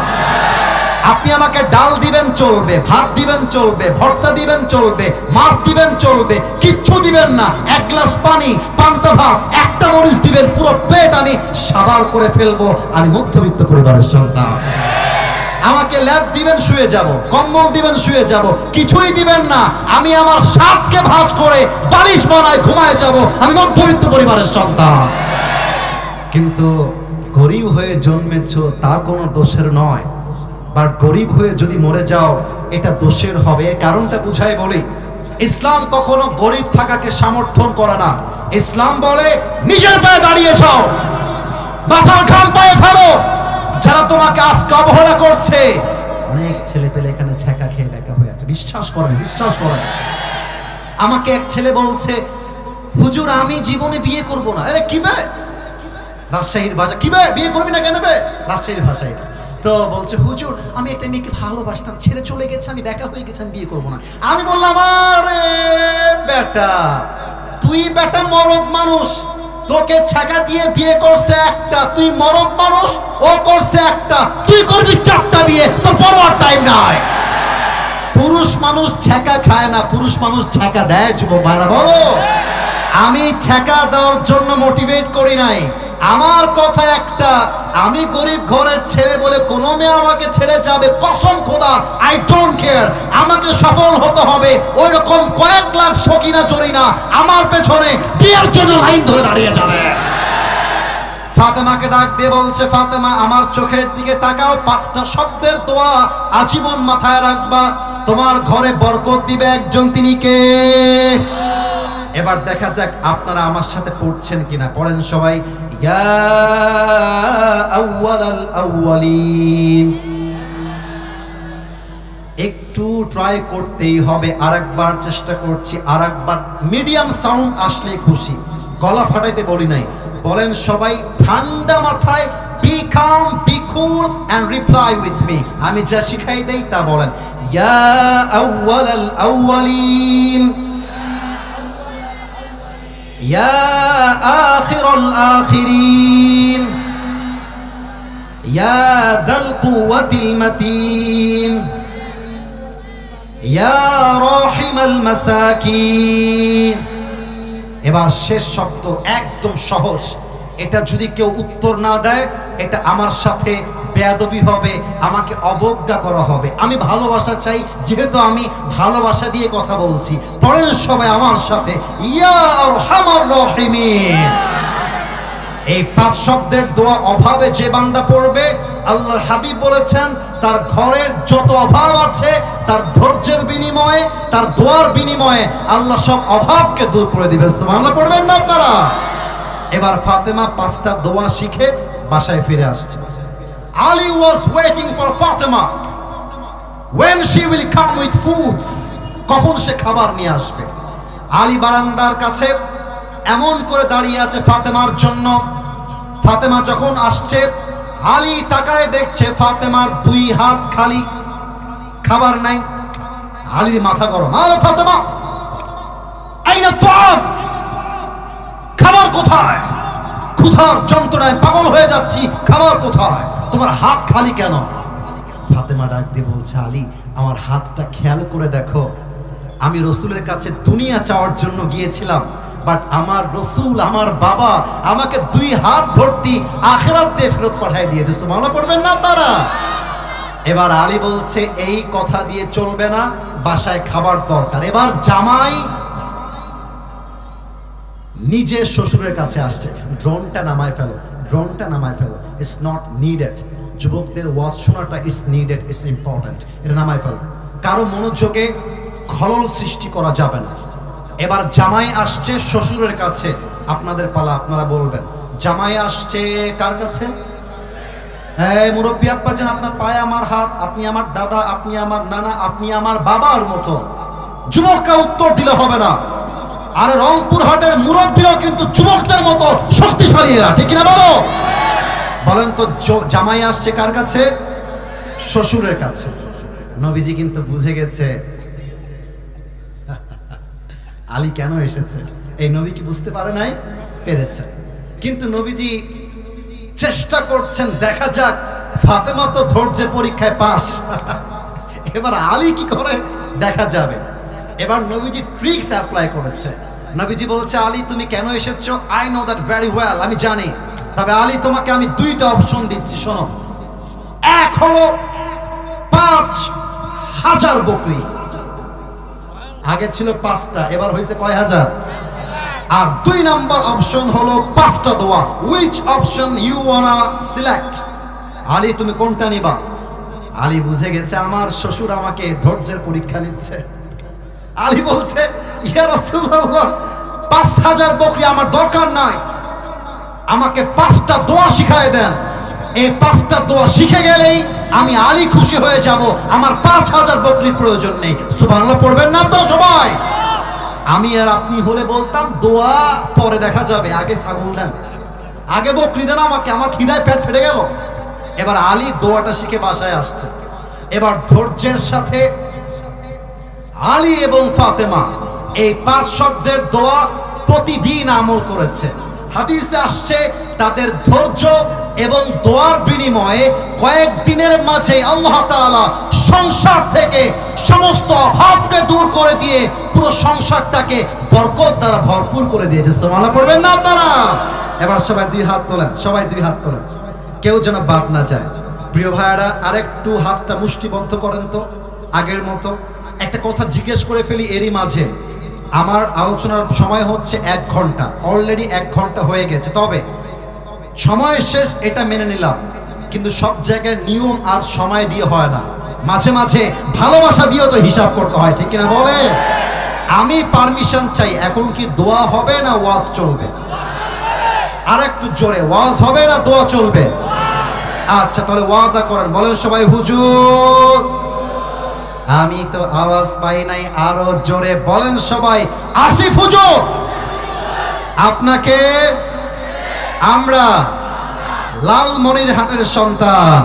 Speaker 1: আপনি আমাকে ডাল দিবেন চলবে, ভাত দিবেন চলবে, ভর্তা দিবেন চলবে, মাছ দিবেন চলবে, কিচ্ছু দিবেন না, এক গ্লাস পানি, পান্তা ভাত, একটা মরিচ দিবেন, পুরো প্লেট আমি সাবার করে ফেলবো, আমি মধ্যবিত্ত পরিবারের সন্তান। আমাকে ল্যাপ দিবেন শুয়ে যাব, কম্বল দিবেন শুয়ে যাব, কিছুই দিবেন না, আমি আমার সাপকে ভাঁজ করে বালিশ বানায় ঘুমায় যাব, আমি মধ্যবিত্ত পরিবারের সন্তান। কিন্তু গরিব হয়ে জন্মেছো তা কোনো দোষের নয়, বাট গরিব হয়ে যদি মরে যাও এটা দোষের হবে। কারণটা বুঝাই বলি, ইসলাম কখনো গরিব থাকাকে সমর্থন করে না। ইসলাম বলে নিজের পায়ে দাঁড়িয়ে যাও, মাথার ঘাম পায়ে ফেলো। যারা তোমাকে আজকে অবহেলা করছে, অনেক ছেলে পেলে এখানে ছেঁকা খেয়ে বেকা হয়ে আছে, বিশ্বাস করেন, বিশ্বাস করেন। আমাকে এক ছেলে বলছে, হুজুর আমি জীবনে বিয়ে করব না। আরে কি বে, রাজশাহীর ভাষা, কি বে বিয়ে করবি না কেন বে, রাজশাহীর ভাষায়। তো বলছে, হুজুর আমি একটা মেয়েকে ভালোবাসতাম, ছেড়ে চলে গেছে, আমি বেকা হয়ে গেছি, আমি বিয়ে করবো না। আমি বললাম, আরে বেটা, তুই বেটা মরদ মানুষ, তোকে ছেঁকা দিয়ে বিয়ে করছে একটা, তুই মরদ মানুষ, ও করছে একটা, তুই করবি 4টা বিয়ে, তোর বড় আর টাইম নাই। পুরুষ মানুষ ছেঁকা খায় না, পুরুষ মানুষ ছেঁকা দেয়। যুবক ভাইরা বলো, আমি ছেঁকা দেওয়ার জন্য মোটিভেট করি নাই। আমার কথা একটা, আমি গরিব ঘরের ছেলে বলে কোনো মেয়ে আমাকে ছেড়ে যাবে, কসম খোদা, আই ডোন্ট কেয়ার। আমাকে সফল হতে হবে, ওই রকম কয়েক লাখ সকিনা চরিনা আমার পেছনে বিয়ের জন্য লাইন ধরে দাঁড়িয়ে যাবে। ফাতেমাকে ডাক দিয়ে বলছে, ফাতেমা আমার চোখের দিকে তাকাও, 5টা শব্দের দোয়া আজীবন মাথায় রাখবা, তোমার ঘরে বরকত দিবে একজন, তিনি কে? এবার দেখা যাক আপনারা আমার সাথে পড়ছেন কিনা। পড়েন সবাই, ইয়া আউয়ালাল আউয়ালিন। একটু ট্রাই করতেই হবে, আরেকবার চেষ্টা করছি, আরেকবার। মিডিয়াম সাউন্ড আসলে খুশি, গলা ফাটাইতে বলি নাই। বলেন সবাই ঠান্ডা মাথায়, be calm, be cool and reply with me. আমি যা শিখাই দেই তা বলেন, ইয়া আউয়ালাল আউয়ালিন, يا آخر الآخرين، يا ذا القوة المتين، يا راحم المساكين। এবার শেষ শব্দ একদম সহজ, এটা যদি কেউ উত্তর না দেয় এটা আমার সাথে বেয়াদবি হবে, আমাকে অবজ্ঞা করা হবে। আমি ভালোবাসা চাই, যেহেতু আমি ভালোবাসা দিয়ে কথা বলছি। পড়েন সবাই আমার সাথে, ইয়া আরহামার রাহিমিন। এই 5 শব্দের দোয়া অভাবে যে বান্দা পড়বে, আল্লাহর হাবিব বলেছেন তার ঘরের যত অভাব আছে তার ধৈর্যের বিনিময়ে, তার দোয়ার বিনিময়ে আল্লাহ সব অভাবকে দূর করে দিবেন। সুবহানাল্লাহ পড়বেন না আপনারা? এবার ফাতেমা 5টা দোয়া শিখে বাসায় ফিরে আসছে। Ali was waiting for Fatima when she will come with foods, কখন সে খাবার নিয়ে আসবে। আলী বারান্দার কাছে এমন করে দাঁড়িয়ে আছে ফাতেমার জন্য। ফাতেমা যখন আসছে, আলী তাকায় দেখছে ফাতেমার 2 হাত খালি, খাবার নাই। আলীর মাথা গরম, আরে ফাতেমা, আইনা তুআম, খাবার কোথায়? ক্ষুধার যন্ত্রণায় পাগল হয়ে যাচ্ছি, খাবার কোথায়? তোমার হাত খালি কেন? ফাতেমা ফাতেমা ডাক দিয়ে বলছে, আলী আমার হাতটা খেয়াল করে দেখো, আমি রসুলের কাছে দুনিয়া চাওয়ার জন্য গিয়েছিলাম, বাট আমার রসুল আমার বাবা আমাকে 2 হাত ভর্তি আখিরাত দিয়ে ফেরত পাঠিয়ে দিয়েছে। সুবহানাল্লাহ পড়বেন না আপনারা? এবার আলী বলছে এই কথা দিয়ে চলবে না, বাসায় খাবার দরকার। এবার জামাই নিজে শ্বশুরের কাছে আসছে, ড্রোনটা নামায় ফেলো, ড্রোনটা নামায় ফেলো, ইটস নট নিডেড। যুবকদের ওয়াজ শোনাটা ইটস নিডেড, ইটস ইম্পর্টেন্ট, এটা নামায় ফেলো, কারো মনোযোগে খলল সৃষ্টি করা যাবে না। এবার জামাই আসছে শ্বশুরের কাছে, আপনাদের পালা, আপনারা বলবেন। জামাই আসছে কার কাছে? হ্যাঁ মুরব্বী আব্বাজান, আপনার পায়ে আমার হাত, আপনি আমার দাদা, আপনি আমার নানা, আপনি আমার বাবার মতো। যুবকরা উত্তর দিলে হবে না, আরে রংপুর হাটের মুরব্বীরাও কিন্তু যুবকদের মতো শক্তিশালী এরা, ঠিক না বলো? বলেন তো জামাই আসছে কার কাছে? শ্বশুরের কাছে। নবীজি কিন্তু বুঝে গেছে আলী কেন এসেছে। এই নবী কি বুঝতে পারে নাই? পেরেছে। কিন্তু নবীজি চেষ্টা করছেন, দেখা যাক ফাতেমা তো ধৈর্যের পরীক্ষায় পাস, এবার আলী কি করে দেখা যাবে। এবার নবীজি ট্রিক্স অ্যাপ্লাই করেছে। নবীজি বলছে, আলী তুমি কেন এসেছো? I know that very well, আমি জানি। তবে আলী তোমাকে আমি 2টা অপশন দিচ্ছি, শোনো। এক হলো 5000 বকরি, আগে ছিল 5টা, এবার হয়েছে কয় হাজার? আর 2 নাম্বার অপশন হলো 5টা দোয়া। Which option you wanna select? Ali তুমি কোনটা নিবা? আলী বুঝে গেছে আমার শ্বশুর আমাকে ধৈর্যের পরীক্ষা নিচ্ছে। আলী বলছে, ইয়া রাসূলুল্লাহ 5000 বকরি আমার দরকার নাই, আমাকে 5টা দোয়া শিখায় দেন। এই 5টা দোয়া শিখে গেলেই আমি আলী খুশি হয়ে যাব, আমার 5000 বকরির প্রয়োজন নেই। সুবহানাল্লাহ পড়বেন না আপনারা সবাই? আমি আর আপনি হলে বলতাম দোয়া পরে দেখা যাবে, আগে ছাগল দেন, আগে বকরি দেন আমাকে, আমার খিদায় পেট ফেটে গেল। এবার আলী দোয়াটা শিখে বাসায় আসছে। এবার ধৈর্যের সাথে আলী এবং ফাতেমা এই 5 শব্দের দোয়া প্রতিদিন আমল করেছে। হাদিসে আসছে তাদের ধৈর্য এবং দোয়ার বিনিময়ে কয়েকদিনের মাঝে আল্লাহ তাআলা সংসার থেকে সমস্ত অভাবকে দূর করে দিয়ে পুরো সংসারটাকে বরকত দ্বারা ভরপুর করে দিয়েছে। সুবহানাল্লাহ পড়বেন না আপনারা? এবার সবাই 2 হাত তোলেন, সবাই 2 হাত তোলেন, কেউ যেন বাদ না যায়। প্রিয় ভাইয়ারা, আরেকটু হাতটা মুষ্টিবদ্ধ করেন তো আগের মতো। একটা কথা জিজ্ঞেস করে ফেলি এরই মাঝে, আমার আলোচনার সময় হচ্ছে 1 ঘন্টা, অলরেডি 1 ঘন্টা হয়ে গেছে, তবে সময় শেষ এটা মেনে নিলাম, কিন্তু সব জায়গায় নিয়ম আর সময় দিয়ে হয় না, মাঝে মাঝে ভালোবাসা দিয়েও তো হিসাব করতে হয়, ঠিক কিনা বলে? আমি পারমিশন চাই, এখন কি দোয়া হবে না ওয়াজ চলবে? আর একটু জোরে, ওয়াজ হবে না দোয়া চলবে? আচ্ছা তাহলে ওয়াদা করেন, বলেন সবাই হুজুর। আমি তো আওয়াজ পাই নাই, আরো জোরে বলেন সবাই, আসিফ হুজুর। আপনাকে আমরা লালমনিরহাটের সন্তান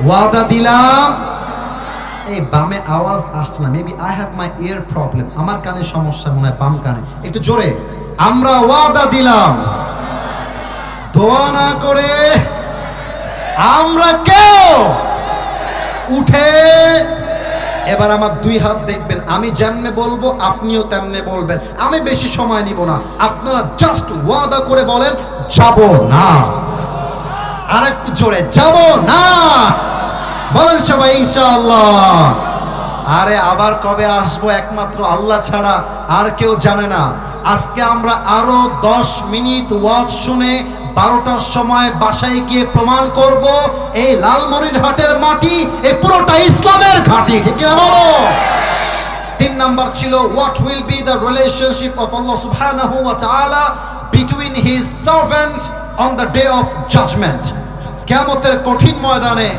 Speaker 1: ওয়াদা দিলাম। এই বামে আওয়াজ আসছে না, maybe I have my year problem, আমার কানে সমস্যা মনে হয়, বাম কানে, একটু জোরে। আমরা ওয়াদা দিলাম দোয়া না করে আমরা কেউ উঠে। এবার আমার 2 হাত দেখবেন, আমি যেমনে বলবো আপনিও তেমনে বলবেন, আমি বেশি সময় নিব না, আপনারা জাস্ট ওয়াদা করে বলেন যাব না। আর একটু জোরে, যাব না বলেন সবাই ইনশাআল্লাহ। আরে আবার কবে আসবো একমাত্র আল্লাহ ছাড়া আর কেউ জানে না। আজকে আমরা আরো 10 মিনিট ওয়াজ শুনে 12টার সময় বাসায় গিয়ে প্রমাণ করব এই লালমনিরহাটের মাটি এই পুরোটা ইসলামের ঘাঁটি, ঠিক কিনা বলো? 3 নাম্বার ছিল, what will be the relationship of Allah subhanahu wa ta'ala between his servant on the day of judgment? কিয়ামতের কঠিন ময়দানে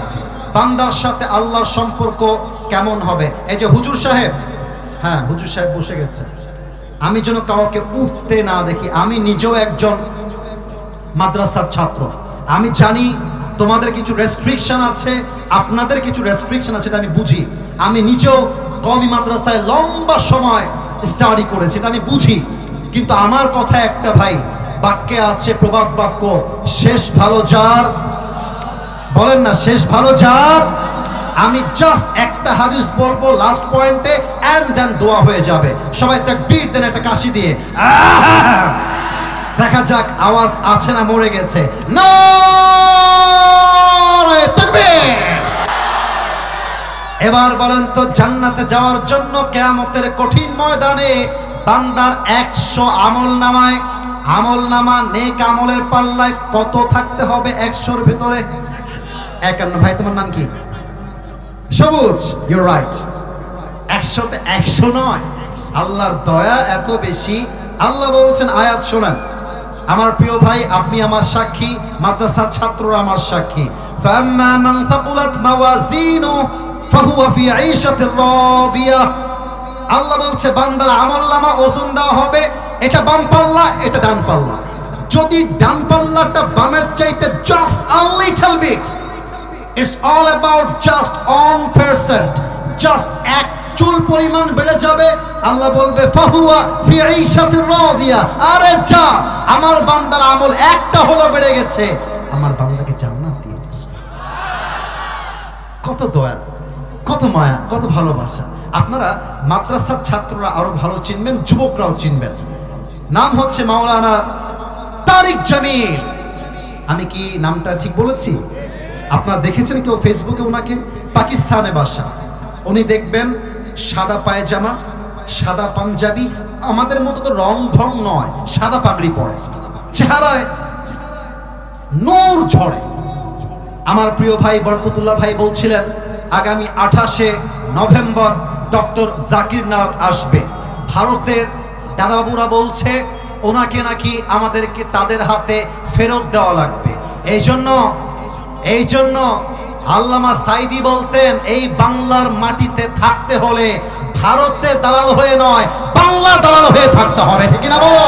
Speaker 1: বান্দার সাথে আল্লাহর সম্পর্ক কেমন হবে? এই যে হুজুর সাহেব, হ্যাঁ হুজুর সাহেব বসে গেছে, আমি যেন কাউকে উঠতে না দেখি। আমি নিজেও একজন মাদ্রাসার ছাত্র, আমি জানি তোমাদের কিছু রেস্ট্রিকশন আছে, আপনাদের কিছু রেস্ট্রিকশন আছে, এটা আমি বুঝি। আমি নিজেও কওমি মাদ্রাসায় লম্বা সময় স্টাডি করেছি, এটা আমি বুঝি। কিন্তু আমার কথা একটা ভাই, বাক্যে আছে প্রবাদ বাক্য, শেষ ভালো যার, বলেন না শেষ ভালো যার, আমি জাস্ট একটা হাদিস বলবো লাস্ট পয়েন্টে, এন্ড দেন দোয়া হয়ে যাবে। সবাই তাকবীর দেন একটা কাশি দিয়ে। দেখা যাক আওয়াজ আছে না মরে গেছে। নারে তাকবীর। এবার বলেন তো, জান্নাতে যাওয়ার জন্য কিয়ামতের কঠিন ময়দানে বান্দার 100 আমলনামা নেক আমলের পাল্লায় কত থাকতে হবে? 100-র ভিতরে 51। ভাই তোমার নাম কি? সবুজ, ইউ রাইট। 100-তে 100 নয়। আল্লাহর দয়া এত বেশি। আল্লাহ বলছেন, আয়াত শোনেন আমার প্রিয় ভাই, আপনি আমার সাক্ষী, মাদ্রাসার ছাত্ররা আমার সাক্ষী। ফাম্মা মান তাকুলাত মাওয়াজিনু ফাহুয়া ফি আইশাতির রাদিয়া। আল্লাহ বলছে বান্দার আমলনামা ওজন দেওয়া হবে, এটা বাম পাল্লা, এটা ডান পাল্লা। যদি ডান পাল্লাটা বামের চাইতে just a little bit, it's all about just 1%, just এক চুল পরিমাণ বেড়ে যাবে, আল্লাহ বলবে ফাহুয়া ফি আইশাতির রাদিয়া। আরে যা, আমার বান্দার আমল একটা হলো বেড়ে গেছে, আমার বান্দাকে জান্নাত দিয়ে দিয়েছে। কত দয়া, কত মায়া, কত ভালোবাসা। আপনারা মাদ্রাসার ছাত্ররা আরো ভালো চিনবেন, যুবকরাও চিনবেন। নাম হচ্ছে মাওলানা তারিক জামিল। আমি কি নামটা ঠিক বলেছি? আপনারা দেখেছেন কেউ ফেসবুকে ওনাকে? পাকিস্তানে বাসা। উনি দেখবেন সাদা পায়জামা, সাদা পাঞ্জাবি, আমাদের মতো তো রং ঢং নয়, সাদা পাগড়ি পরে, চেহারায় নূর ঝরে। আমার প্রিয় ভাই বরকতুল্লাহ ভাই বলছিলেন আগামী 28শে নভেম্বর ডক্টর জাকির নায়ক আসবে। ভারতের দাদাবাবুরা বলছে ওনাকে নাকি আমাদেরকে তাদের হাতে ফেরত দেওয়া লাগবে। এই জন্য আল্লামা সাইদি বলতেন এই বাংলার মাটিতে থাকতে হলে ভারতের দালাল হয়ে নয়, বাংলার দালাল হয়ে থাকতে হবে, ঠিক না বলো?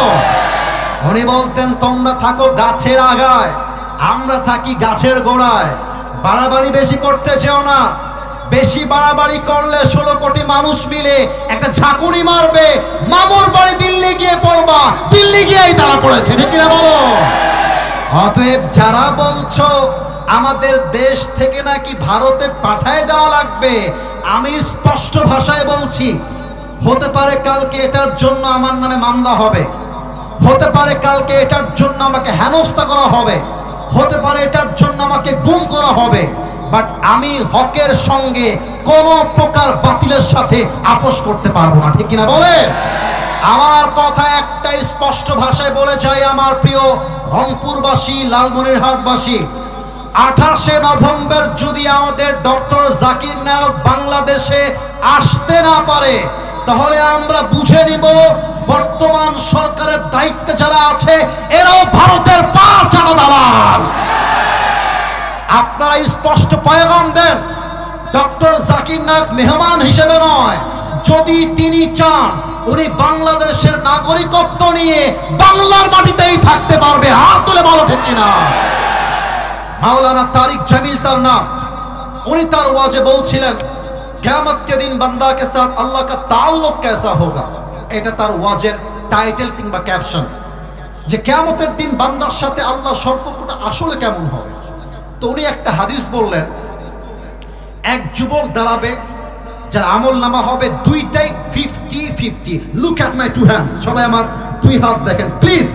Speaker 1: উনি বলতেন তোমরা থাকো গাছের আগায়, আমরা থাকি গাছের গোড়ায়। বাড়াবাড়ি বেশি করতে চেও না, বেশি বাড়াবাড়ি করলে 16 কোটি মানুষ মিলে একটা ঝাঁকুনি মারবে, মামুর বাড়ি দিল্লি গিয়ে পড়বা, দিল্লি গিয়েই তারা পড়েছে, ঠিক না বলো? অতএব যারা বলছো আমাদের দেশ থেকে নাকি ভারতে পাঠায় দেওয়া লাগবে, আমি স্পষ্ট ভাষায় বলছি, হতে পারে কালকে এটার জন্য আমার নামে মামলা হবে, হতে পারে কালকে এটার জন্য আমাকে হেনস্থা করা হবে, হতে পারে এটার জন্য আমাকে গুম করা হবে, বাট আমি হকের সঙ্গে কোনো প্রকার বাতিলের সাথে আপোষ করতে পারবো না, ঠিক কিনা বলে? আমার কথা একটা স্পষ্ট ভাষায় বলে যাই আমার প্রিয় রংপুরবাসী, লালমনিরহাটবাসী, 28শে নভেম্বর যদি আমাদের ডক্টর জাকির নায়ক বাংলাদেশে আসতে না পারে, তাহলে আমরা বুঝে নিব বর্তমান সরকারের দায়িত্বে যারা আছে এরাও ভারতের পা চাটা দালাল। আপনারা স্পষ্ট পয়গাম দেন, ডক্টর জাকির নায়ক মেহমান হিসেবে নয়, যদি তিনি চান উনি বাংলাদেশের নাগরিকত্ব নিয়ে বাংলার মাটিতেই থাকতে পারবে। হাত তুলে বলো ঠিক কিনা? মাওলানা তারিক জামিল তার নাম। উনি তার ওয়াজে বলছিলেন কিয়ামত के दिन बंदा के साथ अल्लाह का ताल्लुक कैसा होगा, এটা তার ওয়াজের টাইটেল কিংবা ক্যাপশন, যে কিয়ামতের দিন বান্দার সাথে আল্লাহর সম্পর্কটা আসলে কেমন হবে। তো উনি একটা হাদিস বললেন, এক যুবক দাঁড়াবে যার আমল নামা হবে দুইটাই 50-50। Look at my two hands, সবাই আমার দুই হাত দেখেন প্লিজ,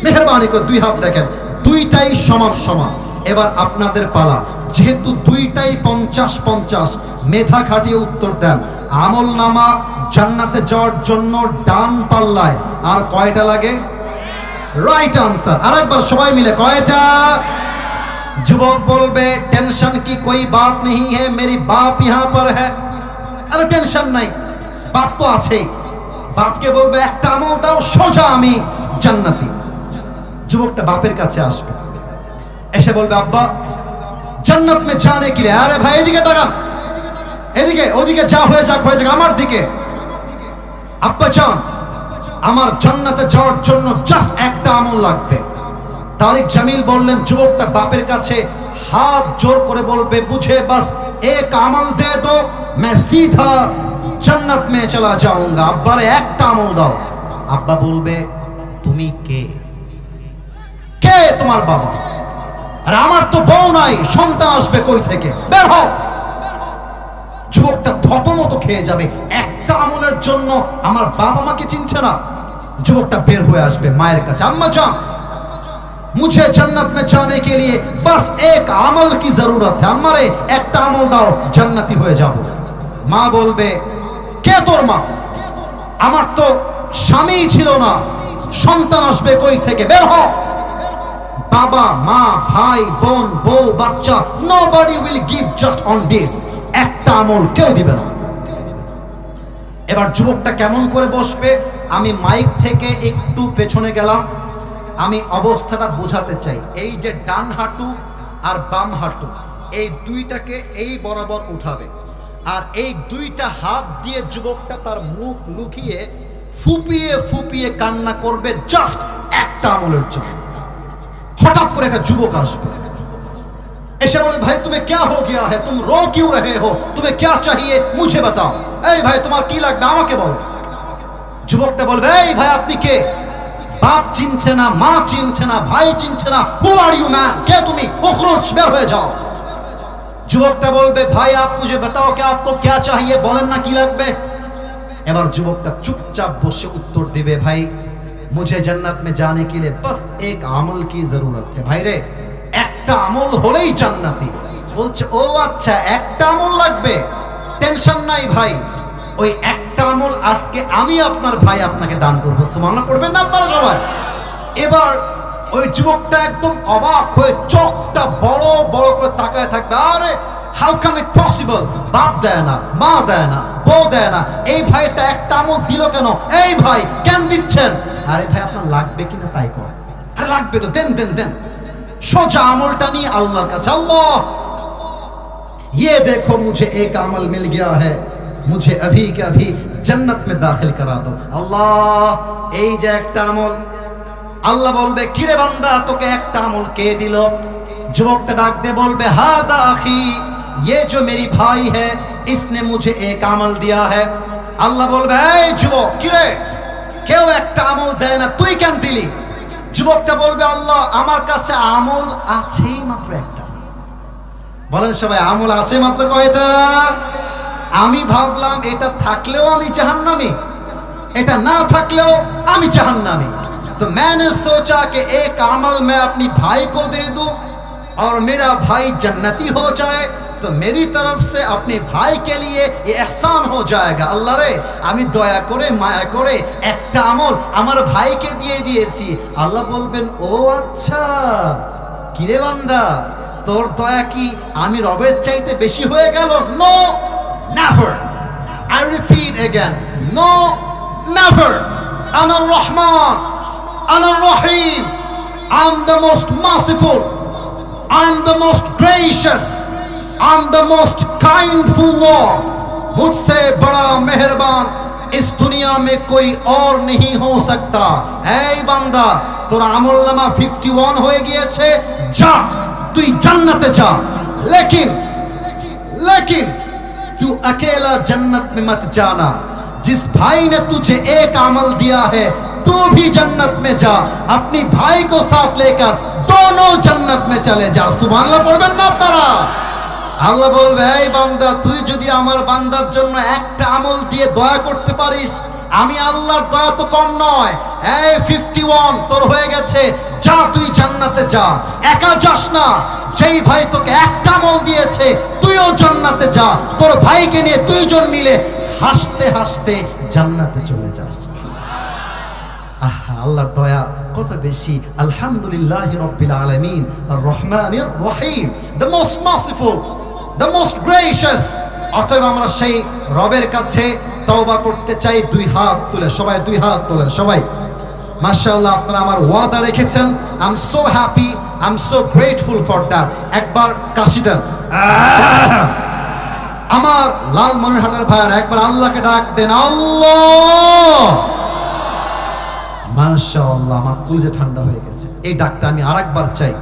Speaker 1: মেহেরবানি করে দুই হাত দেখেন, দুইটাই সমান সমান। এবার আপনাদের পালা, যেহেতু দুইটাই 50-50, মেধা খাটিয়ে উত্তর দেন। আমল নামা জান্নাতে যাওয়ার জন্য ডান পাল্লায় আর কয়টা লাগে? Right answer. আরেকবার সবাই মিলে কয়টা? যুবক বলবে টেনশন কি कोई बात नहीं है, मेरी बाप यहाँ पर है। আরে টেনশন নাই, বাপ তো আছেই। বাপকে বলবে একটা আমল দাও, সোজা আমি জান্নাতি। যুবকটা বাপের কাছে আসবে, এসে বলবে আব্বা জান্নাত মে জানে কি রে? আরে ভাই এদিকে তাকান, এদিকে ওদিকে যা হয়ে যাক আমার দিকে। আব্বা জান, আমার জান্নাতে যাওয়ার জন্য জাস্ট একটা আমল লাগবে। তারিক জামিল বললেন যুবকটা বাপের কাছে হাত জোর করে বলবে বুঝে বাস এক আমল দে দো, मैं सीधा जन्नत में चला जाऊंगा। আব্বারে একটা আমল দাও। আব্বা বলবে তুমি কে? কে তোমার বাবা? আর আমার তো বউ নাই, সন্তান আসবে কই থেকে? বের হও। যুবকটা থতমত খেয়ে যাবে, একটা আমলের জন্য আমার বাবা মাকে চিনছে না। যুবকটা বের হয়ে আসবে মায়ের কাছে, আম্মা জান मुझे जन्नत में जाने के लिए बस एक अमल की जरूरत है, अम्मारे একটা আমল দাও জান্নাতি হয়ে যাব। মা বলবে, কে তোর মা? আমার তো স্বামী ছিল না, সন্তান আসবে কই থেকে, বের হ। বাবা মা ভাই বোন বউ বাচ্চা, nobody will give just on this, একটা আমল কেউ দিবে না। এবার যুবকটা কেমন করে বসবে? আমি মাইক থেকে একটু পেছনে গেলাম, আমি অবস্থাটা বোঝাতে চাই। এই যে ডান হাঁটু আর বাম হাঁটু, এই দুইটাকে এই বরাবর উঠাবে, আর এই দুইটা হাত দিয়ে যুবকটা তার মুখ লুকিয়ে ফুপিয়ে ফুপিয়ে কান্না করবে জাস্ট একটা আমলের জন্য। হঠাৎ করে একটা যুবক আসবে, এসে বলে, ভাই তুমি क्या हो गया है, तुम रो क्यों रहे हो, तुम्हें क्या चाहिए मुझे बताओ। এই ভাই তোমার কি লাগবে আমাকে বলো। যুবকটা বলবে, এই ভাই আপনি কে? বাপ চিনছে না, মা চিনছে না, ভাই চিনছে না, হু আর ইউ ম্যান, কে তুমি, উখরুজ, বের হয়ে যাও। যুবকটা বলবে, ভাই आप मुझे बताओ कि आपको क्या चाहिए, বলেন না কি লাগবে। এবার যুবকটা চুপচাপ বসে উত্তর দিবে, ভাই मुझे जन्नत में जाने के लिए बस एक अमल की जरूरत है। ভাই রে একটা আমল হলেই জান্নাতি। বলছে, ও আচ্ছা একটা আমল লাগবে, টেনশন নাই ভাই, ওই একটা আমল আজকে আমি আপনার ভাই আপনাকে দান করবো। সুবহানাল্লাহ পড়বেন না আপনারা সবাই? এবার ওই যুবকটা একদম অবাক হয়ে চোখটা বড় বড় করে তাকায় থাকবে, আরে হাউ কাম ইট পসিবল, বাপ দেয় না, মা দেয় না, বউ দেয় না, এই ভাইটা একটা আমল দিল কেন, এই ভাই কেন দিচ্ছেন? আরে ভাই আপনার লাগবে কিনা তাই কর। আরে লাগবে তো দেন দেন দেন। সোজা আমলটা নিয়ে আল্লাহর কাছে, আল্লাহ ये देखो मुझे एक अमल मिल गया है, मुझे अभी के अभी जन्नत में दाखिल करा दो। আল্লাহ এই যে একটা আমল। আল্লাহ বলবে, কিরে বান্দা তোকে একটা আমল কে দিল? যুবকটা ডাক দিয়ে বলবে, হাদা আখি, ये जो मेरी भाई है इसने मुझे एक अमल दिया है। আল্লাহ বলবে, এই যুবক কিরে, কেউ একটা আমল দেয় না, তুই কেন দিলি? যুবকটা বলবে, আল্লাহ আমার কাছে আমল আছেই মাত্র একটা। বলেন সবাই, আমল আছে মাত্র কয়টা? আমি ভাবলাম এটা থাকলেও আমি জাহান্নামী, এটা না থাকলেও আমি জাহান্নামী। तो मैंने सोचा कि एक अमल मैं अपनी भाई को दे दूं और मेरा भाई जन्नती हो जाए, तो मेरी तरफ से अपने भाई के लिए ये एहसान हो जाएगा। अल्लाह रे আমি দয়া করে মায়া করে একটা আমল আমার ভাইকে দিয়ে দিয়েছি। আল্লাহ বলবেন, ও আচ্ছা কিরে বান্দা তোর দয়া কি আমি রবের চাইতে বেশি হয়ে গেল? No never, I repeat again, no never. আনার রহমান, আনার রহিম, I am the most merciful, I am the most gracious, I am the most kindful Lord, मुझसे बड़ा मेहरबान इस दुनिया में कोई और नहीं हो सकता। ऐ बंदा তোর আমলনামা 51 হয়ে গিয়েছে, যা তুই জান্নাতে যা। लेकिन लेकिन तू अकेला जन्नत में मत जाना, जिस भाई ने तुझे एक अमल दिया है तू भी जन्नत में जा, अपनी भाई को साथ लेकर दोनों जन्नत में चले जा। सुबहानाल्लाह পড়বেন না আপনারা? আল্লাহ বলবে, এই বান্দা তুই যদি আমার বান্দার জন্য একটা আমল দিয়ে দয়া করতে পারিস, আমি আল্লাহর দয়া তো কম নয়। এই 51 তোর হয়ে গেছে, যা তুই জান্নাতে যা। একা যাস না, যেই ভাই তোকে একটা আমল দিয়েছে তুইও জান্নাতে যা, তোর ভাইকে নিয়ে দুইজন মিলে হাসতে হাসতে জান্নাতে চলে যাস। আল্লাহর দয়া কত বেশি। আলহামদুলিল্লাহি রাব্বিল আলামিন আর রহমানির রহিম, the most merciful, the most gracious. অতএব আমরা সেই রবের কাছে তওবা করতে চাই দুই হাত তুলে। সবাই দুই হাত তোলেন সবাই। মাশাআল্লাহ আপনারা আমার ওয়াদা রেখেছেন। I am so happy, I am so grateful for that. একবার কাশি দেন আমার লালমনিরহাটের ভাইয়েরা, একবার আল্লাহকে ডাক দেন, আল্লাহ। মাশাআল্লাহ আমার কলিজা ঠান্ডা হয়ে গেছে। এই ডাকটা আমি আরেকবার চাই।